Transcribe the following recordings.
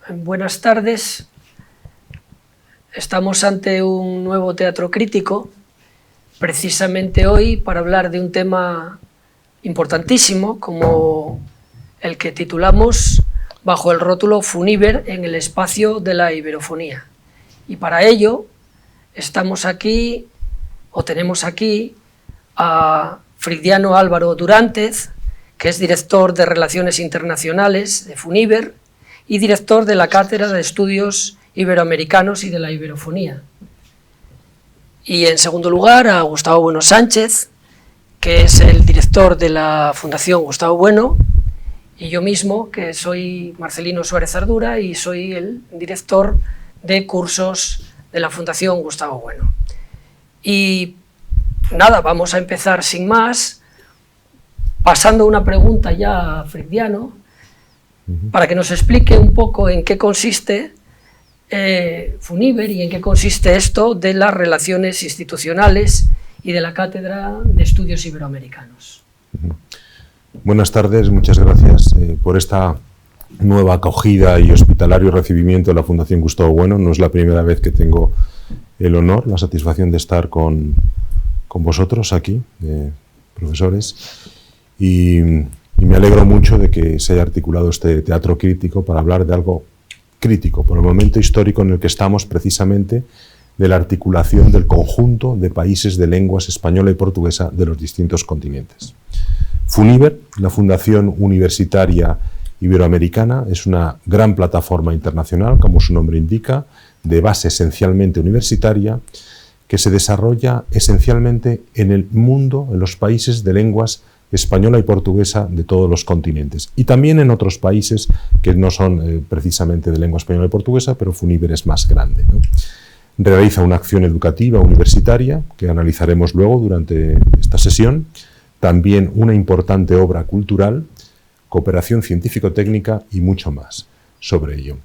Buenas tardes. Estamos ante un nuevo teatro crítico, precisamente hoy para hablar de un tema importantísimo como el que titulamos bajo el rótulo Funíver en el espacio de la iberofonía. Y para ello estamos aquí, o tenemos aquí, a Frigdiano Álvaro Durantez, que es director de Relaciones Internacionales de Funíver y director de la Cátedra de Estudios Iberoamericanos y de la Iberofonía. Y en segundo lugar a Gustavo Bueno Sánchez, que es el director de la Fundación Gustavo Bueno, y yo mismo, que soy Marcelino Suárez Ardura y soy el director de cursos de la Fundación Gustavo Bueno. Y nada, vamos a empezar sin más, pasando una pregunta ya a Frigdiano, para que nos explique un poco en qué consiste Funíver y en qué consiste esto de las relaciones institucionales y de la Cátedra de Estudios Iberoamericanos. Buenas tardes, muchas gracias por esta nueva acogida y hospitalario recibimiento de la Fundación Gustavo Bueno. No es la primera vez que tengo el honor, la satisfacción de estar con vosotros aquí, profesores, y me alegro mucho de que se haya articulado este teatro crítico para hablar de algo crítico, por el momento histórico en el que estamos, precisamente de la articulación del conjunto de países de lenguas española y portuguesa de los distintos continentes. Funíver, la Fundación Universitaria Iberoamericana, es una gran plataforma internacional, como su nombre indica, de base esencialmente universitaria, que se desarrolla esencialmente en el mundo, en los países de lenguas española y portuguesa de todos los continentes, y también en otros países que no son precisamente de lengua española y portuguesa, pero Funíver es más grande, ¿no? Realiza una acción educativa universitaria, que analizaremos luego durante esta sesión, también una importante obra cultural, cooperación científico-técnica y mucho más sobre ello.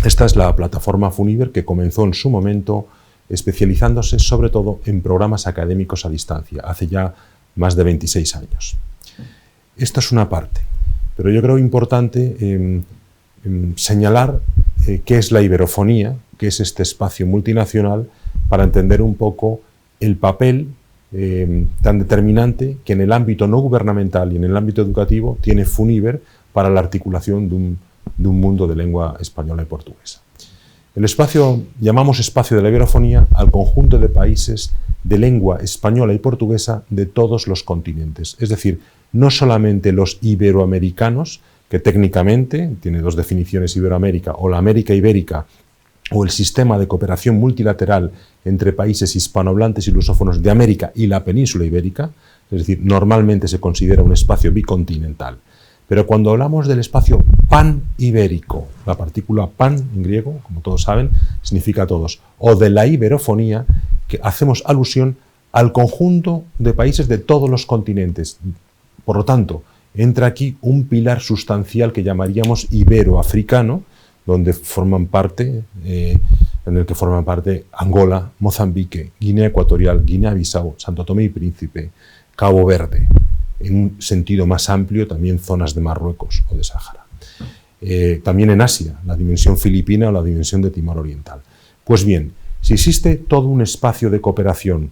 Esta es la plataforma Funíver, que comenzó en su momento especializándose sobre todo en programas académicos a distancia, hace ya más de 26 años. Esta es una parte, pero yo creo importante señalar qué es la iberofonía, qué es este espacio multinacional, para entender un poco el papel tan determinante que en el ámbito no gubernamental y en el ámbito educativo tiene Funíver para la articulación de un mundo de lengua española y portuguesa. El espacio, llamamos espacio de la iberofonía al conjunto de países de lengua española y portuguesa de todos los continentes, es decir, no solamente los iberoamericanos, que técnicamente tiene dos definiciones Iberoamérica, o la América Ibérica, o el sistema de cooperación multilateral entre países hispanohablantes y lusófonos de América y la península ibérica, es decir, normalmente se considera un espacio bicontinental. Pero cuando hablamos del espacio pan-ibérico, la partícula pan en griego, como todos saben, significa todos, o de la iberofonía, que hacemos alusión al conjunto de países de todos los continentes. Por lo tanto, entra aquí un pilar sustancial que llamaríamos iberoafricano, donde forman parte, en el que forman parte Angola, Mozambique, Guinea Ecuatorial, Guinea-Bissau, Santo Tomé y Príncipe, Cabo Verde, en un sentido más amplio también zonas de Marruecos o de Sáhara. También en Asia, la dimensión filipina o la dimensión de Timor Oriental. Pues bien, si existe todo un espacio de cooperación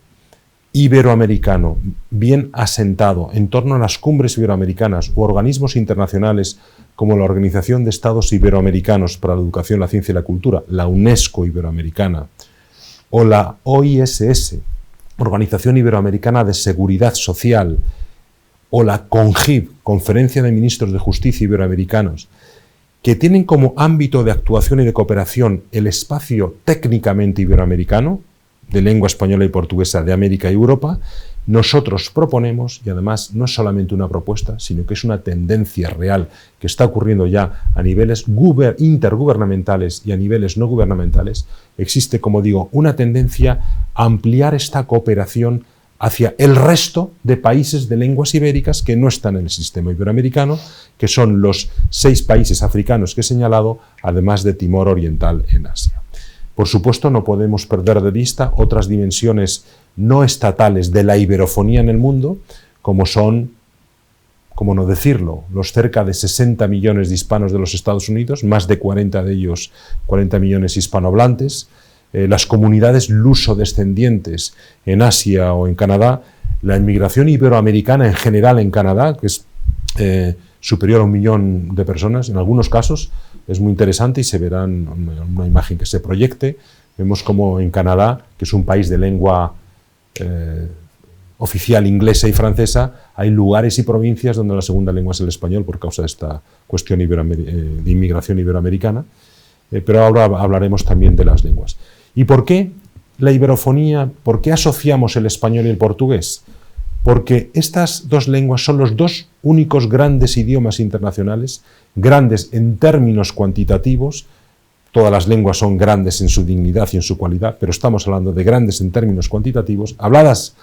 iberoamericano bien asentado en torno a las cumbres iberoamericanas u organismos internacionales como la Organización de Estados Iberoamericanos para la Educación, la Ciencia y la Cultura, la UNESCO Iberoamericana, o la OISS, Organización Iberoamericana de Seguridad Social, o la CONGIB, Conferencia de Ministros de Justicia Iberoamericanos, que tienen como ámbito de actuación y de cooperación el espacio técnicamente iberoamericano, de lengua española y portuguesa de América y Europa, nosotros proponemos, y además no es solamente una propuesta, sino que es una tendencia real que está ocurriendo ya a niveles intergubernamentales y a niveles no gubernamentales, existe, como digo, una tendencia a ampliar esta cooperación hacia el resto de países de lenguas ibéricas que no están en el sistema iberoamericano, que son los 6 países africanos que he señalado, además de Timor Oriental en Asia. Por supuesto, no podemos perder de vista otras dimensiones no estatales de la iberofonía en el mundo, como son cómo no decirlo, los cerca de 60 millones de hispanos de los Estados Unidos, más de 40 de ellos, 40 millones hispanohablantes, las comunidades luso-descendientes en Asia o en Canadá, la inmigración iberoamericana en general en Canadá, que es superior a 1 millón de personas, en algunos casos es muy interesante y se verá en una imagen que se proyecte. Vemos como en Canadá, que es un país de lengua oficial inglesa y francesa, hay lugares y provincias donde la segunda lengua es el español por causa de esta cuestión de inmigración iberoamericana, pero ahora hablaremos también de las lenguas. ¿Y por qué la iberofonía? ¿Por qué asociamos el español y el portugués? Porque estas dos lenguas son los dos únicos grandes idiomas internacionales, grandes en términos cuantitativos. Todas las lenguas son grandes en su dignidad y en su cualidad, pero estamos hablando de grandes en términos cuantitativos, habladas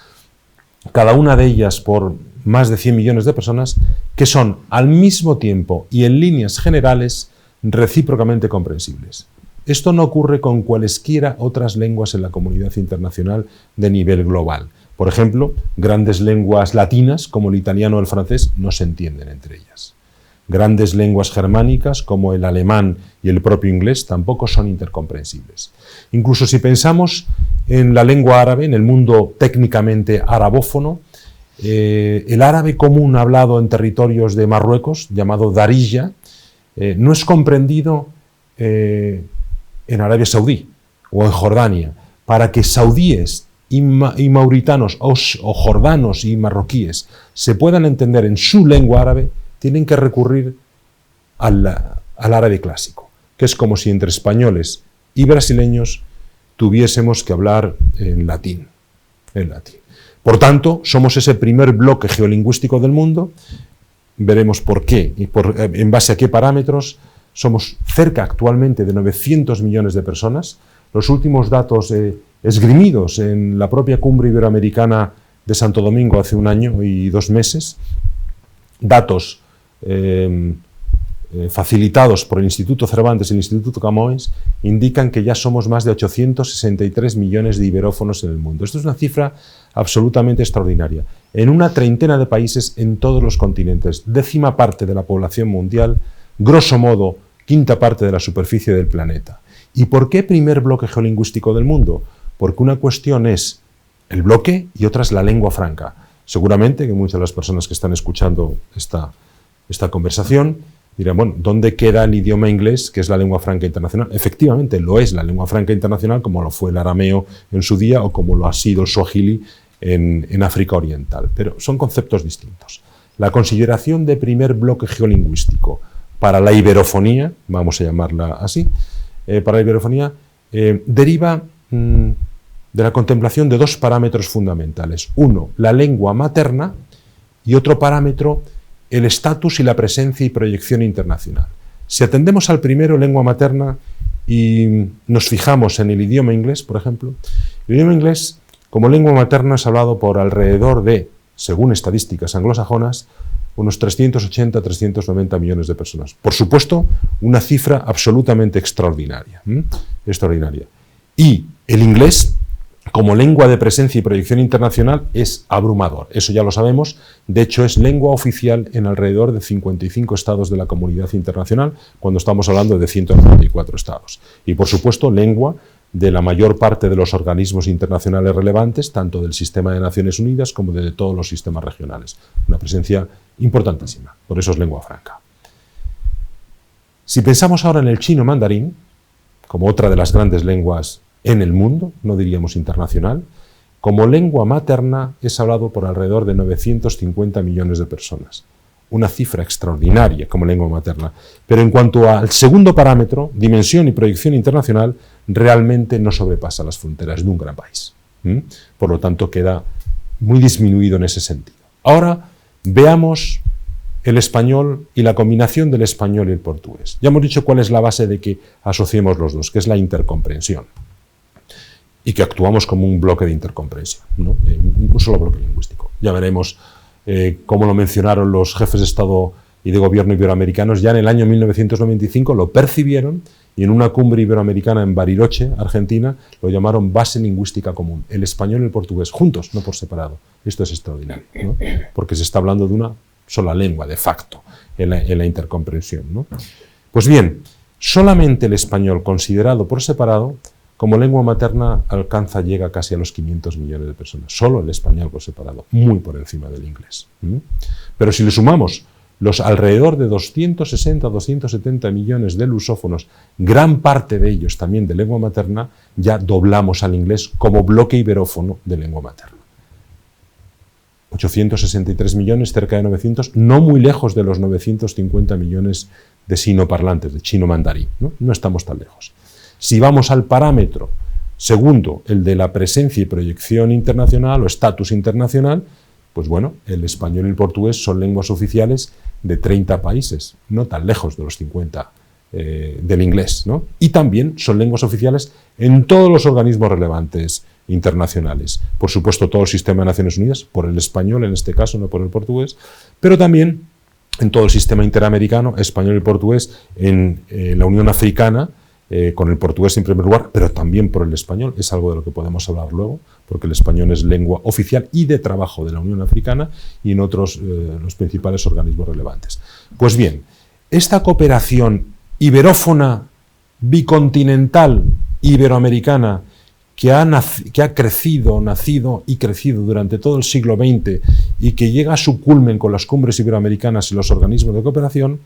cada una de ellas por más de 100 millones de personas, que son al mismo tiempo y en líneas generales recíprocamente comprensibles. Esto no ocurre con cualesquiera otras lenguas en la comunidad internacional de nivel global. Por ejemplo, grandes lenguas latinas como el italiano o el francés no se entienden entre ellas. Grandes lenguas germánicas como el alemán y el propio inglés tampoco son intercomprensibles. Incluso si pensamos en la lengua árabe, en el mundo técnicamente arabófono, el árabe común hablado en territorios de Marruecos, llamado Darija, no es comprendido en Arabia Saudí o en Jordania. Para que saudíes y mauritanos o jordanos y marroquíes se puedan entender en su lengua árabe, tienen que recurrir al árabe clásico, que es como si entre españoles y brasileños tuviésemos que hablar en latín. Por tanto, somos ese primer bloque geolingüístico del mundo. Veremos por qué y en base a qué parámetros. Somos cerca actualmente de 900 millones de personas. Los últimos datos esgrimidos en la propia cumbre iberoamericana de Santo Domingo hace 1 año y 2 meses, datos facilitados por el Instituto Cervantes y el Instituto Camões, indican que ya somos más de 863 millones de iberófonos en el mundo. Esto es una cifra absolutamente extraordinaria. En una treintena de países en todos los continentes, 10ª parte de la población mundial, grosso modo, 5ª parte de la superficie del planeta. ¿Y por qué primer bloque geolingüístico del mundo? Porque una cuestión es el bloque y otra es la lengua franca. Seguramente que muchas de las personas que están escuchando esta conversación dirán, bueno, ¿dónde queda el idioma inglés, que es la lengua franca internacional? Efectivamente, lo es la lengua franca internacional, como lo fue el arameo en su día o como lo ha sido el suajili en África Oriental. Pero son conceptos distintos. La consideración de primer bloque geolingüístico para la iberofonía, vamos a llamarla así, para la iberofonía, deriva de la contemplación de 2 parámetros fundamentales. Uno, la lengua materna, y otro parámetro, el estatus y la presencia y proyección internacional. Si atendemos al primero, lengua materna, y nos fijamos en el idioma inglés, por ejemplo, el idioma inglés como lengua materna es hablado por alrededor de, según estadísticas anglosajonas, unos 380-390 millones de personas. Por supuesto, una cifra absolutamente extraordinaria. Y el inglés, como lengua de presencia y proyección internacional, es abrumador. Eso ya lo sabemos. De hecho, es lengua oficial en alrededor de 55 estados de la comunidad internacional, cuando estamos hablando de 194 estados. Y, por supuesto, lengua de la mayor parte de los organismos internacionales relevantes, tanto del sistema de Naciones Unidas como de todos los sistemas regionales. Una presencia importantísima, por eso es lengua franca. Si pensamos ahora en el chino mandarín, como otra de las grandes lenguas en el mundo, no diríamos internacional, como lengua materna es hablado por alrededor de 950 millones de personas. Una cifra extraordinaria como lengua materna. Pero en cuanto al segundo parámetro, dimensión y proyección internacional, realmente no sobrepasa las fronteras de un gran país. Por lo tanto, queda muy disminuido en ese sentido. Ahora veamos el español y la combinación del español y el portugués. Ya hemos dicho cuál es la base de que asociemos los dos, que es la intercomprensión. Y que actuamos como un bloque de intercomprensión, ¿no? Un solo bloque lingüístico. Ya veremos cómo lo mencionaron los jefes de Estado y de Gobierno iberoamericanos. Ya en el año 1995 lo percibieron y en una cumbre iberoamericana en Bariloche, Argentina, lo llamaron base lingüística común. El español y el portugués, juntos, no por separado. Esto es extraordinario, ¿no? Porque se está hablando de una sola lengua de facto en la intercomprensión, ¿no? Pues bien, solamente el español considerado por separado como lengua materna llega casi a los 500 millones de personas. Solo el español por separado, muy por encima del inglés. Pero si le sumamos los alrededor de 260, 270 millones de lusófonos, gran parte de ellos también de lengua materna, ya doblamos al inglés como bloque iberófono de lengua materna. 863 millones, cerca de 900, no muy lejos de los 950 millones de sinoparlantes, de chino mandarín, ¿no? No estamos tan lejos. Si vamos al parámetro segundo, el de la presencia y proyección internacional o estatus internacional, pues bueno, el español y el portugués son lenguas oficiales de 30 países, no tan lejos de los 50 del inglés, ¿no? Y también son lenguas oficiales en todos los organismos relevantes internacionales. Por supuesto, todo el sistema de Naciones Unidas, por el español en este caso, no por el portugués, pero también en todo el sistema interamericano, español y portugués, en la Unión Africana, con el portugués en primer lugar, pero también por el español, es algo de lo que podemos hablar luego, porque el español es lengua oficial y de trabajo de la Unión Africana y en otros los principales organismos relevantes. Pues bien, esta cooperación iberófona, bicontinental, iberoamericana, que ha crecido, nacido y crecido durante todo el siglo XX y que llega a su culmen con las cumbres iberoamericanas y los organismos de cooperación,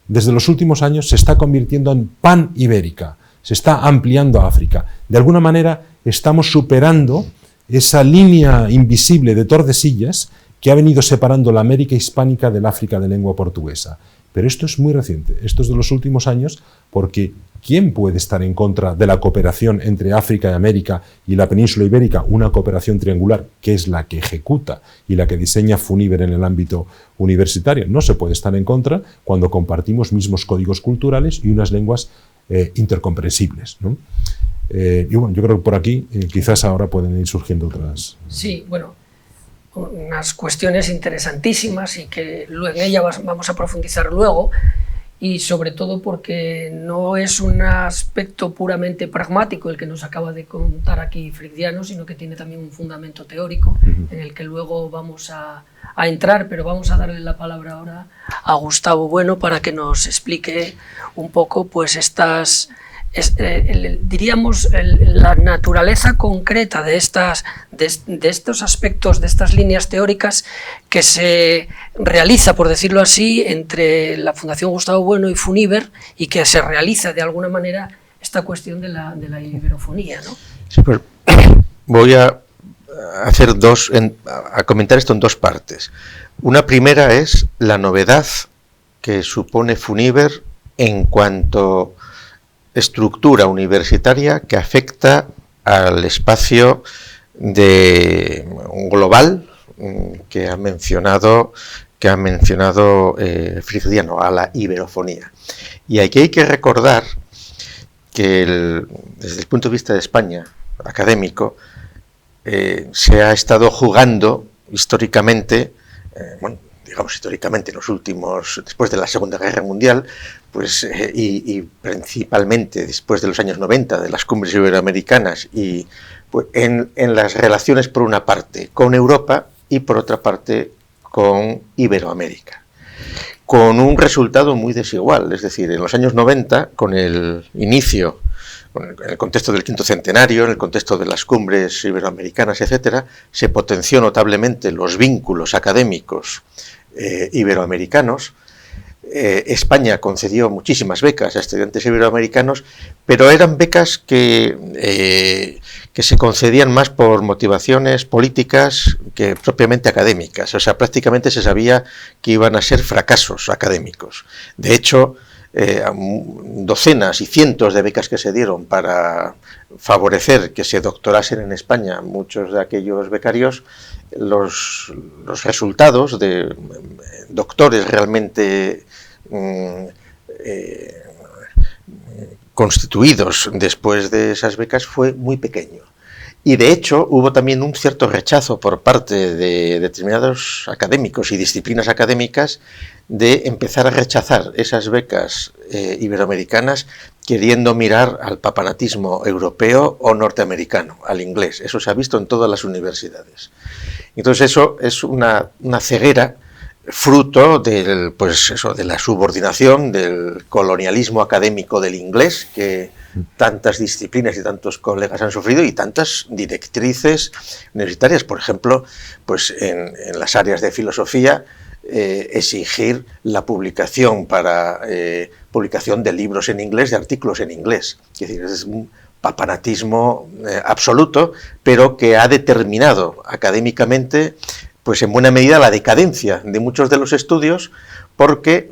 desde los últimos años se está convirtiendo en pan-ibérica, se está ampliando a África. De alguna manera estamos superando esa línea invisible de Tordesillas que ha venido separando la América hispánica del África de lengua portuguesa. Pero esto es muy reciente, esto es de los últimos años, porque ¿quién puede estar en contra de la cooperación entre África y América y la península ibérica? Una cooperación triangular, que es la que ejecuta y la que diseña FUNIBER en el ámbito universitario. No se puede estar en contra cuando compartimos mismos códigos culturales y unas lenguas intercomprensibles, ¿no? Y bueno, yo creo que por aquí quizás ahora pueden ir surgiendo otras. Sí, bueno, unas cuestiones interesantísimas y que en ellas vamos a profundizar luego, y sobre todo porque no es un aspecto puramente pragmático el que nos acaba de contar aquí Fricdiano, sino que tiene también un fundamento teórico en el que luego vamos a entrar, pero vamos a darle la palabra ahora a Gustavo Bueno para que nos explique un poco pues diríamos la naturaleza concreta de estos aspectos, de estas líneas teóricas que se realiza, por decirlo así, entre la Fundación Gustavo Bueno y FUNIBER, y que se realiza de alguna manera esta cuestión de la iberofonía, ¿no? Sí, pues voy a hacer a comentar esto en dos partes. Una primera es la novedad que supone FUNIBER en cuanto estructura universitaria que afecta al espacio global que ha mencionado Fricdiano, a la iberofonía. Y aquí hay que recordar que desde el punto de vista de España, académico, se ha estado jugando históricamente, históricamente después de la Segunda Guerra Mundial, pues, y principalmente después de los años 90, de las cumbres iberoamericanas, y pues, en las relaciones por una parte con Europa y por otra parte con Iberoamérica, con un resultado muy desigual. Es decir, en los años 90, con el inicio, en el contexto del quinto centenario, en el contexto de las cumbres iberoamericanas, etcétera, se potenció notablemente los vínculos académicos iberoamericanos. España concedió muchísimas becas a estudiantes iberoamericanos, pero eran becas que se concedían más por motivaciones políticas que propiamente académicas. O sea, prácticamente se sabía que iban a ser fracasos académicos. De hecho, docenas y cientos de becas que se dieron para favorecer que se doctorasen en España muchos de aquellos becarios, los resultados de doctores realmente constituidos después de esas becas fue muy pequeño. Y de hecho hubo también un cierto rechazo por parte de determinados académicos y disciplinas académicas de empezar a rechazar esas becas iberoamericanas, queriendo mirar al papanatismo europeo o norteamericano, al inglés. Eso se ha visto en todas las universidades. Entonces eso es una ceguera fruto de la subordinación, del colonialismo académico del inglés, que tantas disciplinas y tantos colegas han sufrido, y tantas directrices universitarias. Por ejemplo, pues en las áreas de filosofía, exigir la publicación publicación de libros en inglés, de artículos en inglés. Es decir, es un papanatismo absoluto, pero que ha determinado académicamente, pues en buena medida, la decadencia de muchos de los estudios, porque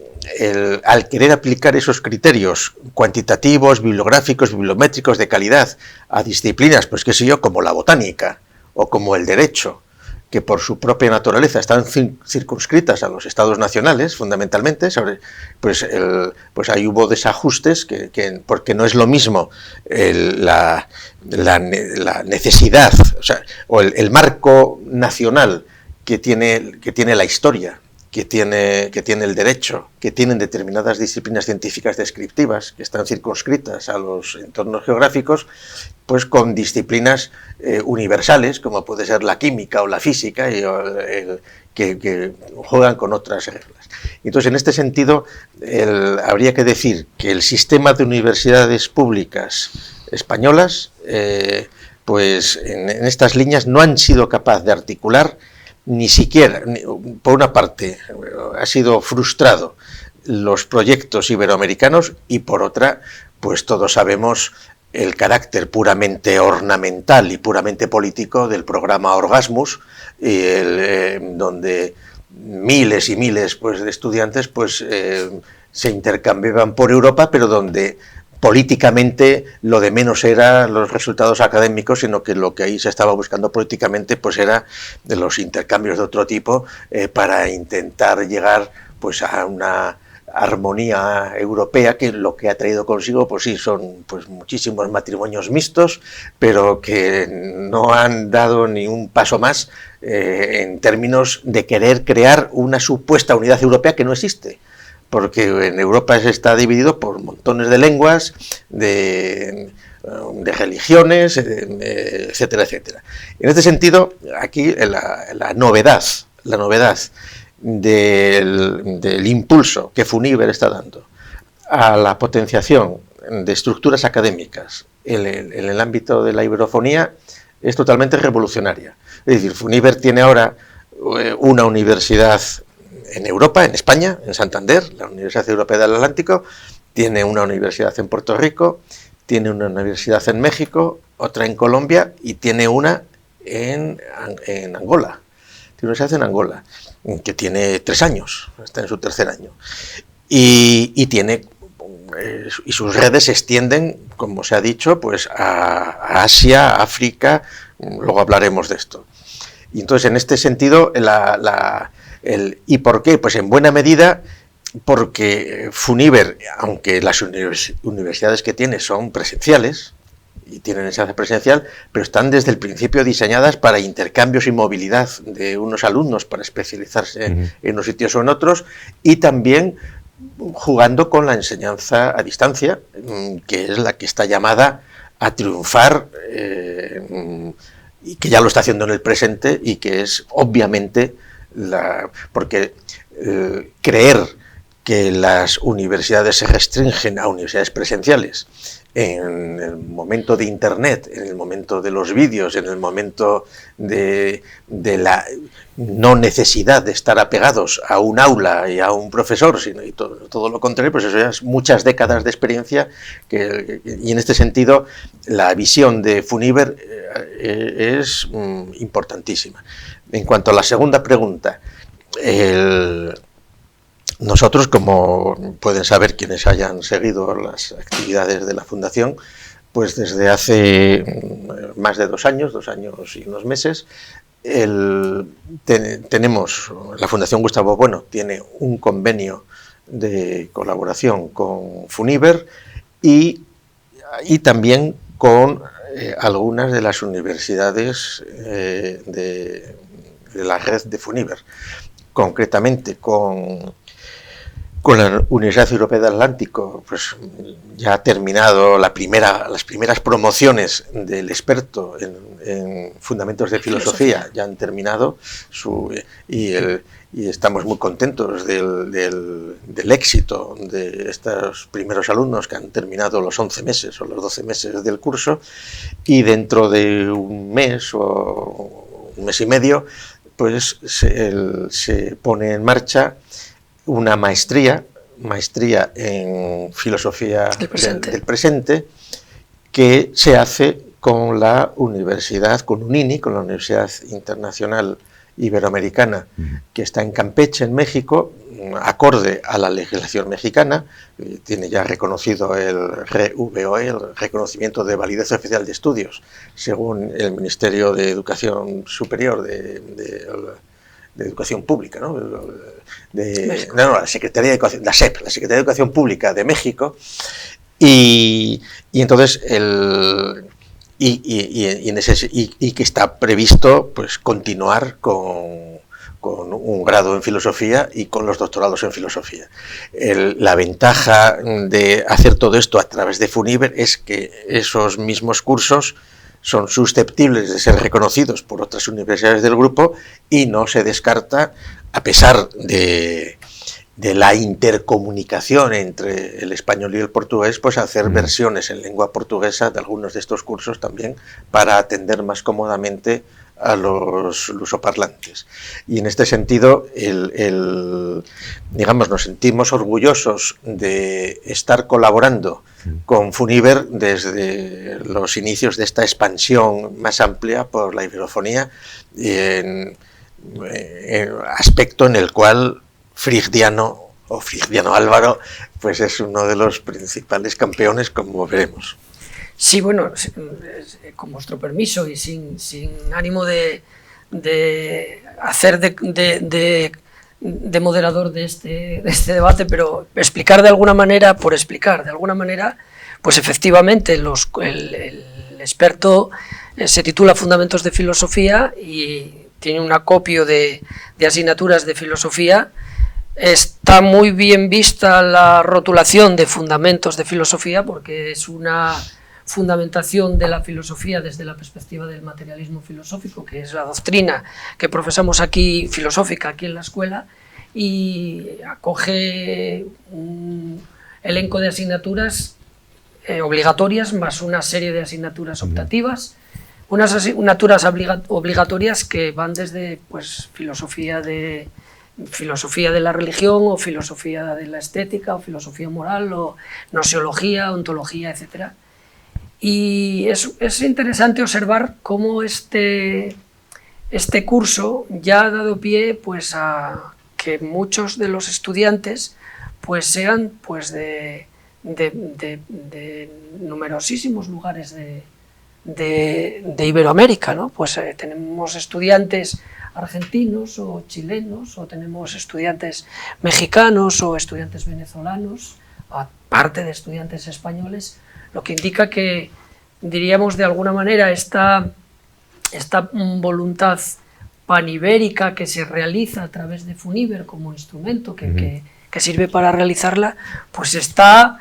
al querer aplicar esos criterios cuantitativos, bibliográficos, bibliométricos de calidad a disciplinas, pues qué sé yo, como la botánica o como el derecho, que por su propia naturaleza están circunscritas a los estados nacionales, fundamentalmente, pues ahí hubo desajustes, porque no es lo mismo la necesidad, o el marco nacional que tiene la historia, que tiene el derecho, que tienen determinadas disciplinas científicas descriptivas, que están circunscritas a los entornos geográficos, pues con disciplinas universales, como puede ser la química o la física, que juegan con otras reglas. Entonces, en este sentido, habría que decir que el sistema de universidades públicas españolas, pues en estas líneas no han sido capaz de articular ni siquiera, por una parte, ha sido frustrado los proyectos iberoamericanos, y por otra, pues todos sabemos el carácter puramente ornamental y puramente político del programa Orgasmus, donde miles y miles, pues, de estudiantes, pues, se intercambiaban por Europa, pero donde políticamente lo de menos era los resultados académicos, sino que lo que ahí se estaba buscando políticamente, pues, era de los intercambios de otro tipo, para intentar llegar, pues, a una armonía europea, que lo que ha traído consigo, pues sí, son, pues, muchísimos matrimonios mixtos, pero que no han dado ni un paso más en términos de querer crear una supuesta unidad europea que no existe, porque en Europa se está dividido por montones de lenguas, de religiones, etcétera, etcétera. En este sentido, aquí la novedad del impulso que FUNIBER está dando a la potenciación de estructuras académicas en el ámbito de la iberofonía es totalmente revolucionaria. Es decir, FUNIBER tiene ahora una universidad en Europa, en España, en Santander, la Universidad Europea del Atlántico, tiene una universidad en Puerto Rico, tiene una universidad en México, otra en Colombia, y tiene una en Angola. Tiene una universidad en Angola, que tiene 3 años, está en su 3er año, y tiene, y sus redes se extienden, como se ha dicho, pues a Asia, África. Luego hablaremos de esto. Y entonces, en este sentido, ¿y por qué? Pues en buena medida porque FUNIBER, aunque las universidades que tiene son presenciales y tienen enseñanza presencial, pero están desde el principio diseñadas para intercambios y movilidad de unos alumnos para especializarse en unos sitios o en otros, y también jugando con la enseñanza a distancia, que es la que está llamada a triunfar, y que ya lo está haciendo en el presente, y que es obviamente porque creer que las universidades se restringen a universidades presenciales en el momento de Internet, en el momento de los vídeos, en el momento de la no necesidad de estar apegados a un aula y a un profesor, sino y todo lo contrario, pues eso ya es muchas décadas de experiencia, y en este sentido la visión de FUNIBER es importantísima. En cuanto a la segunda pregunta, nosotros, como pueden saber quienes hayan seguido las actividades de la Fundación, pues desde hace más de 2 años y unos meses, tenemos, la Fundación Gustavo Bueno tiene un convenio de colaboración con FUNIBER y también con algunas de las universidades de la red de FUNIBER, concretamente con Con la Universidad Europea del Atlántico, pues ya ha terminado las primeras promociones del experto en fundamentos de filosofía, ya han terminado y estamos muy contentos del éxito de estos primeros alumnos que han terminado los 11 meses o los 12 meses del curso, y dentro de un mes o un mes y medio pues se pone en marcha una maestría en filosofía del presente, que se hace con la universidad, con UNINI, con la Universidad Internacional Iberoamericana, que está en Campeche, en México, acorde a la legislación mexicana. Tiene ya reconocido el RVOE, el reconocimiento de validez oficial de estudios, según el Ministerio de Educación Superior de Educación Pública, ¿no? La Secretaría de Educación, la SEP, la Secretaría de Educación Pública de México, y entonces que está previsto pues continuar con un grado en filosofía y con los doctorados en filosofía. La ventaja de hacer todo esto a través de FUNIBER es que esos mismos cursos son susceptibles de ser reconocidos por otras universidades del grupo, y no se descarta, a pesar de la intercomunicación entre el español y el portugués, pues hacer versiones en lengua portuguesa de algunos de estos cursos también, para atender más cómodamente a los lusoparlantes. Y en este sentido, digamos, nos sentimos orgullosos de estar colaborando con FUNIBER desde los inicios de esta expansión más amplia por la iberofonía, en aspecto en el cual Frigdiano Álvaro pues es uno de los principales campeones, como veremos. Sí, bueno, con vuestro permiso y sin ánimo de hacer de moderador de este debate, pero explicar de alguna manera, pues efectivamente el experto se titula Fundamentos de Filosofía y tiene un acopio de asignaturas de filosofía. Está muy bien vista la rotulación de Fundamentos de Filosofía, porque es una fundamentación de la filosofía desde la perspectiva del materialismo filosófico, que es la doctrina que profesamos aquí, filosófica, aquí en la escuela, y acoge un elenco de asignaturas obligatorias más una serie de asignaturas optativas, unas asignaturas obligatorias que van desde pues filosofía de la religión, o filosofía de la estética, o filosofía moral, o gnoseología, ontología, etcétera. Y es interesante observar cómo este curso ya ha dado pie pues a que muchos de los estudiantes pues sean pues de numerosísimos lugares de Iberoamérica, ¿no? Pues tenemos estudiantes argentinos o chilenos, o tenemos estudiantes mexicanos o estudiantes venezolanos, aparte de estudiantes españoles, lo que indica que, diríamos de alguna manera, esta voluntad panibérica que se realiza a través de FUNIBER como instrumento que sirve para realizarla, pues se está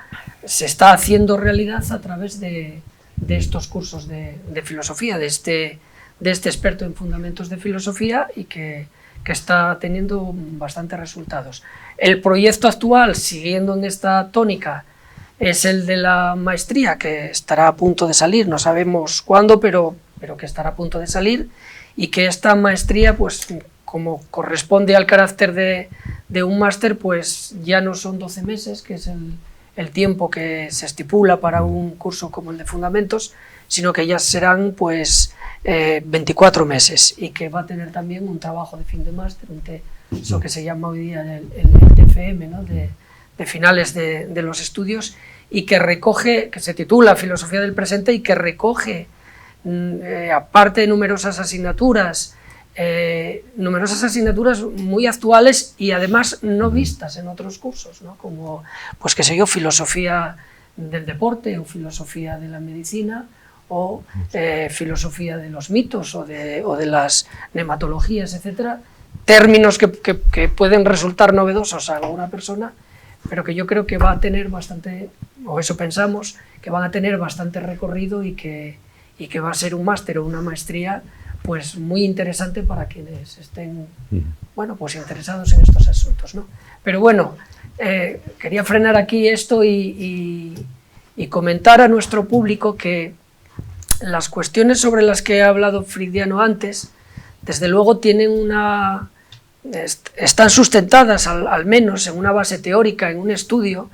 haciendo realidad a través de estos cursos de filosofía, de este experto en fundamentos de filosofía, y que está teniendo bastantes resultados. El proyecto actual, siguiendo en esta tónica, es el de la maestría, que estará a punto de salir, no sabemos cuándo, pero que estará a punto de salir, y que esta maestría, pues como corresponde al carácter de un máster, pues ya no son 12 meses, que es el tiempo que se estipula para un curso como el de Fundamentos, sino que ya serán pues 24 meses, y que va a tener también un trabajo de fin de máster, eso que se llama hoy día el TFM, ¿no? de finales de los estudios, y que se titula Filosofía del Presente, y que recoge, aparte de numerosas asignaturas muy actuales y además no vistas en otros cursos, ¿no? Como, pues qué sé yo, filosofía del deporte, o filosofía de la medicina, o filosofía de los mitos, o de las nematologías, etcétera, términos que pueden resultar novedosos a alguna persona, pero que yo creo que va a tener bastante, o eso pensamos, que van a tener bastante recorrido y que va a ser un máster o una maestría pues muy interesante para quienes estén bueno, pues interesados en estos asuntos, ¿no? Pero bueno, quería frenar aquí esto y comentar a nuestro público que las cuestiones sobre las que ha hablado Friediano antes, desde luego están sustentadas al menos en una base teórica, en un estudio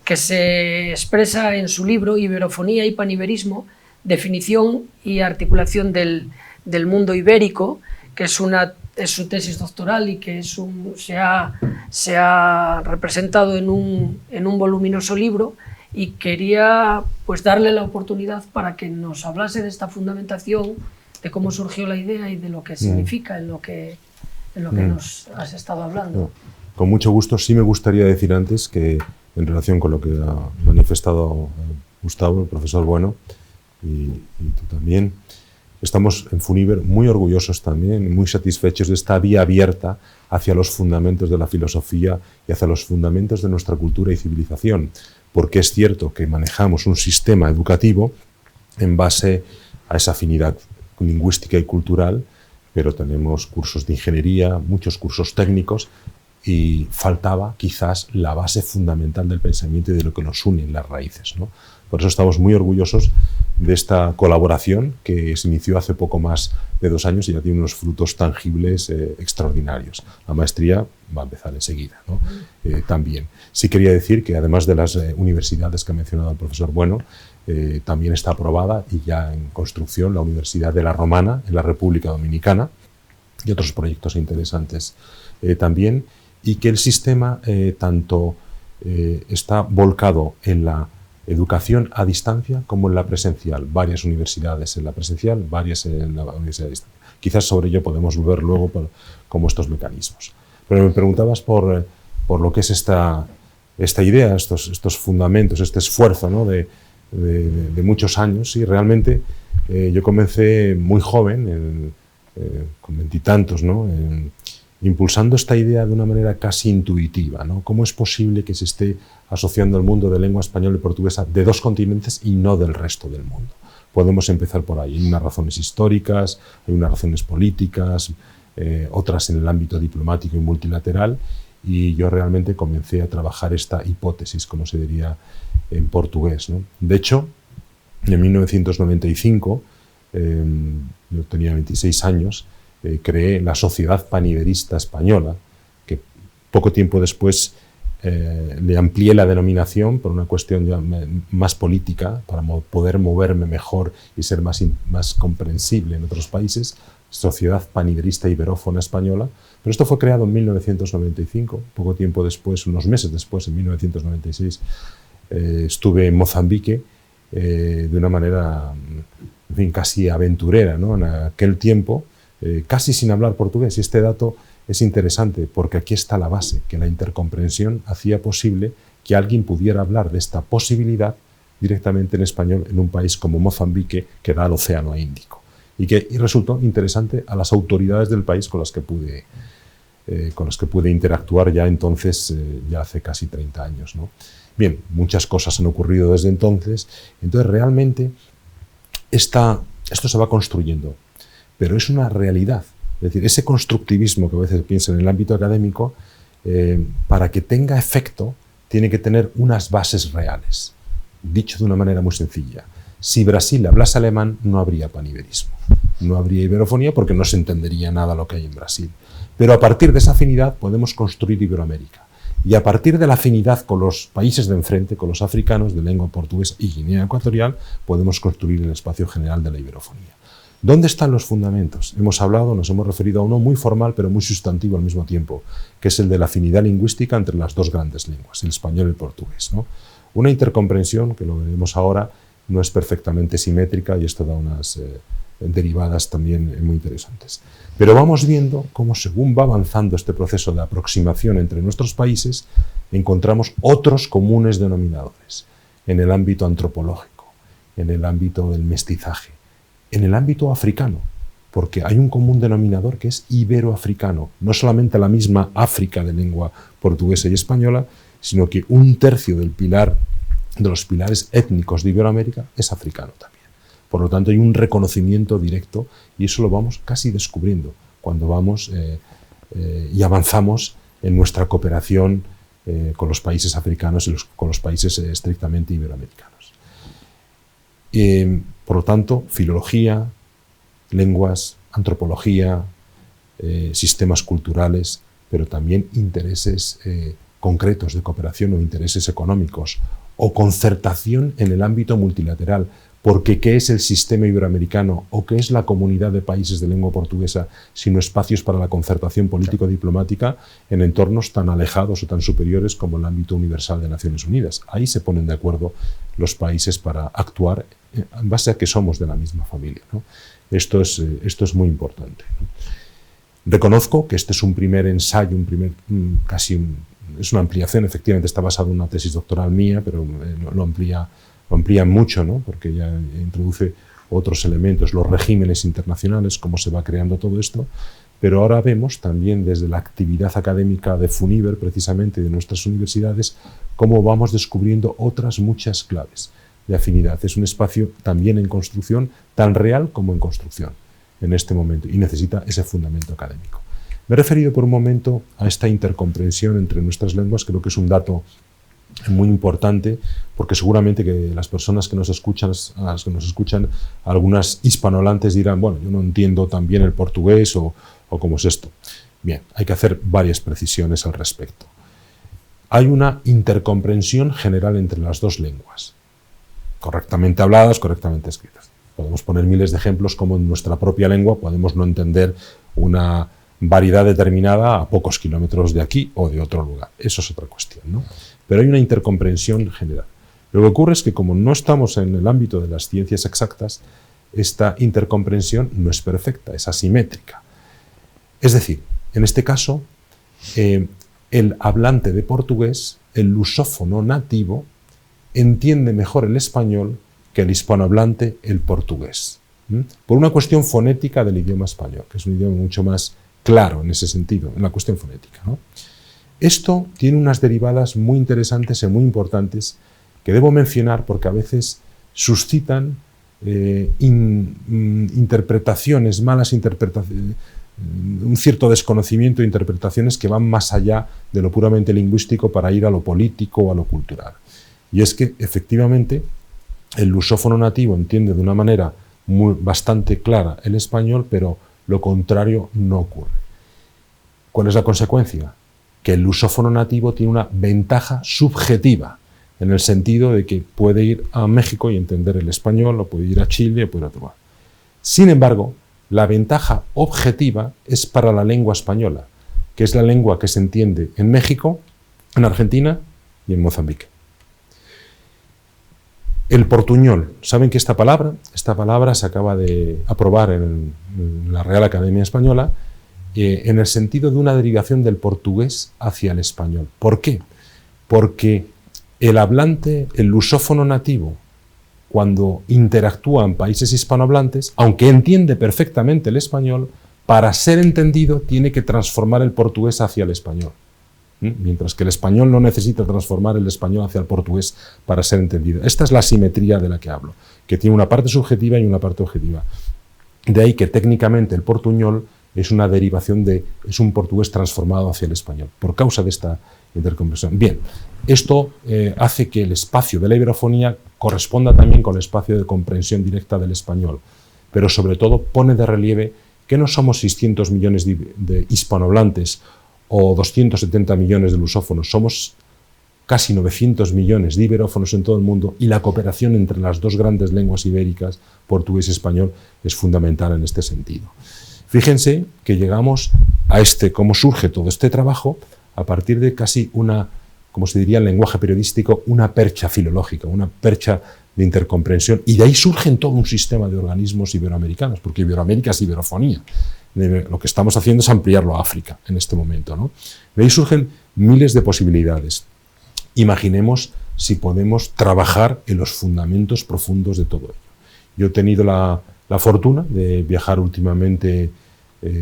que se expresa en su libro Iberofonía y Paniberismo, definición y articulación del mundo ibérico, que es su tesis doctoral y que se ha representado en un voluminoso libro, y quería pues darle la oportunidad para que nos hablase de esta fundamentación, de cómo surgió la idea y de lo que significa en lo que nos has estado hablando. Con mucho gusto. Sí me gustaría decir antes que, en relación con lo que ha manifestado Gustavo, el profesor Bueno, y tú también, estamos en Funiver muy orgullosos también, muy satisfechos de esta vía abierta hacia los fundamentos de la filosofía y hacia los fundamentos de nuestra cultura y civilización, porque es cierto que manejamos un sistema educativo en base a esa afinidad lingüística y cultural, pero tenemos cursos de ingeniería, muchos cursos técnicos, y faltaba quizás la base fundamental del pensamiento y de lo que nos une en las raíces, ¿no? Por eso estamos muy orgullosos de esta colaboración que se inició hace poco más de 2 años y ya tiene unos frutos tangibles extraordinarios. La maestría va a empezar enseguida, ¿no? También. Sí quería decir que además de las universidades que ha mencionado el profesor Bueno, también está aprobada y ya en construcción la Universidad de la Romana en la República Dominicana y otros proyectos interesantes también, y que el sistema tanto está volcado en la educación a distancia como en la presencial. Varias universidades en la presencial, varias en la universidad a distancia. Quizás sobre ello podemos volver luego como estos mecanismos. Pero me preguntabas por lo que es esta idea, estos fundamentos, este esfuerzo, ¿no?, de muchos años. Y realmente yo comencé muy joven, con 20 y tantos, ¿no?, impulsando esta idea de una manera casi intuitiva, ¿no? ¿Cómo es posible que se esté asociando el mundo de lengua española y portuguesa de 2 continentes y no del resto del mundo? Podemos empezar por ahí. Hay unas razones históricas, hay unas razones políticas, otras en el ámbito diplomático y multilateral, y yo realmente comencé a trabajar esta hipótesis, como se diría en portugués, ¿no? De hecho, en 1995, yo tenía 26 años, creé la Sociedad Paniberista Española, que poco tiempo después le amplié la denominación por una cuestión ya más política, para poder moverme mejor y ser más comprensible en otros países, Sociedad Paniberista Iberófona Española. Pero esto fue creado en 1995, poco tiempo después, unos meses después, en 1996, estuve en Mozambique de una manera, en fin, casi aventurera, ¿no?, en aquel tiempo, casi sin hablar portugués. Y este dato es interesante porque aquí está la base, que la intercomprensión hacía posible que alguien pudiera hablar de esta posibilidad directamente en español en un país como Mozambique, que da al Océano Índico, y resultó interesante a las autoridades del país con las que pude interactuar ya entonces, ya hace casi 30 años, ¿no? Bien, muchas cosas han ocurrido desde entonces. Entonces realmente esto se va construyendo, pero es una realidad. Es decir, ese constructivismo que a veces piensa en el ámbito académico, para que tenga efecto, tiene que tener unas bases reales. Dicho de una manera muy sencilla, si Brasil hablase alemán, no habría paniberismo, no habría iberofonía, porque no se entendería nada lo que hay en Brasil. Pero a partir de esa afinidad podemos construir Iberoamérica. Y a partir de la afinidad con los países de enfrente, con los africanos de lengua portuguesa y Guinea Ecuatorial, podemos construir el espacio general de la iberofonía. ¿Dónde están los fundamentos? Nos hemos referido a uno muy formal pero muy sustantivo al mismo tiempo, que es el de la afinidad lingüística entre las 2 grandes lenguas, el español y el portugués, ¿no? Una intercomprensión, que lo veremos ahora, no es perfectamente simétrica, y esto da unas derivadas también muy interesantes. Pero vamos viendo cómo, según va avanzando este proceso de aproximación entre nuestros países, encontramos otros comunes denominadores en el ámbito antropológico, en el ámbito del mestizaje, en el ámbito africano, porque hay un común denominador que es iberoafricano, no solamente la misma África de lengua portuguesa y española, sino que 1/3 de los pilares étnicos de Iberoamérica es africano también. Por lo tanto, hay un reconocimiento directo y eso lo vamos casi descubriendo cuando vamos y avanzamos en nuestra cooperación con los países africanos y con los países estrictamente iberoamericanos. Por lo tanto, filología, lenguas, antropología, sistemas culturales, pero también intereses concretos de cooperación o intereses económicos o concertación en el ámbito multilateral, porque ¿qué es el sistema iberoamericano o qué es la comunidad de países de lengua portuguesa sino espacios para la concertación político-diplomática en entornos tan alejados o tan superiores como el ámbito universal de Naciones Unidas? Ahí se ponen de acuerdo los países para actuar en base a que somos de la misma familia, ¿no? Esto es muy importante, ¿no? Reconozco que este es un primer ensayo, es una ampliación, efectivamente está basado en una tesis doctoral mía, pero lo amplía mucho, ¿no? Porque ya introduce otros elementos, los regímenes internacionales, cómo se va creando todo esto, pero ahora vemos también desde la actividad académica de FUNIBER, precisamente de nuestras universidades, cómo vamos descubriendo otras muchas claves de afinidad. Es un espacio también en construcción, tan real como en construcción en este momento, y necesita ese fundamento académico. Me he referido por un momento a esta intercomprensión entre nuestras lenguas, creo que es un dato muy importante, porque seguramente que las personas que nos escuchan, algunas hispanohablantes dirán, bueno, yo no entiendo tan bien el portugués o cómo es esto. Bien, hay que hacer varias precisiones al respecto. Hay una intercomprensión general entre las dos lenguas, correctamente habladas, correctamente escritas. Podemos poner miles de ejemplos como en nuestra propia lengua podemos no entender una variedad determinada a pocos kilómetros de aquí o de otro lugar. Eso es otra cuestión, ¿no? Pero hay una intercomprensión general. Lo que ocurre es que como no estamos en el ámbito de las ciencias exactas, esta intercomprensión no es perfecta, es asimétrica. Es decir, en este caso, el hablante de portugués, el lusófono nativo, entiende mejor el español que el hispanohablante el portugués, por una cuestión fonética del idioma español, que es un idioma mucho más claro en ese sentido, en la cuestión fonética, ¿no? Esto tiene unas derivadas muy interesantes y muy importantes que debo mencionar porque a veces suscitan interpretaciones, malas interpretaciones, un cierto desconocimiento de interpretaciones que van más allá de lo puramente lingüístico para ir a lo político o a lo cultural. Y es que, efectivamente, el lusófono nativo entiende de una manera bastante clara el español, pero lo contrario no ocurre. ¿Cuál es la consecuencia? Que el lusófono nativo tiene una ventaja subjetiva, en el sentido de que puede ir a México y entender el español, o puede ir a Chile, o puede ir a otro lugar. Sin embargo, la ventaja objetiva es para la lengua española, que es la lengua que se entiende en México, en Argentina y en Mozambique. El portuñol, ¿saben que esta palabra se acaba de aprobar en la Real Academia Española en el sentido de una derivación del portugués hacia el español? ¿Por qué? Porque el hablante, el lusófono nativo, cuando interactúa en países hispanohablantes, aunque entiende perfectamente el español, para ser entendido tiene que transformar el portugués hacia el español. Mientras que el español no necesita transformar el español hacia el portugués para ser entendido. Esta es la simetría de la que hablo, que tiene una parte subjetiva y una parte objetiva. De ahí que técnicamente el portuñol es una derivación es un portugués transformado hacia el español, por causa de esta intercomprensión. Bien, esto hace que el espacio de la iberofonía corresponda también con el espacio de comprensión directa del español, pero sobre todo pone de relieve que no somos 600 millones de hispanohablantes o 270 millones de lusófonos, somos casi 900 millones de iberófonos en todo el mundo y la cooperación entre las dos grandes lenguas ibéricas, portugués y español, es fundamental en este sentido. Fíjense que llegamos a cómo surge todo este trabajo a partir de casi como se diría en lenguaje periodístico, una percha filológica, una percha de intercomprensión, y de ahí surgen todo un sistema de organismos iberoamericanos, porque Iberoamérica es iberofonía. Lo que estamos haciendo es ampliarlo a África en este momento, ¿no? De ahí surgen miles de posibilidades. Imaginemos si podemos trabajar en los fundamentos profundos de todo ello. Yo he tenido la fortuna de viajar últimamente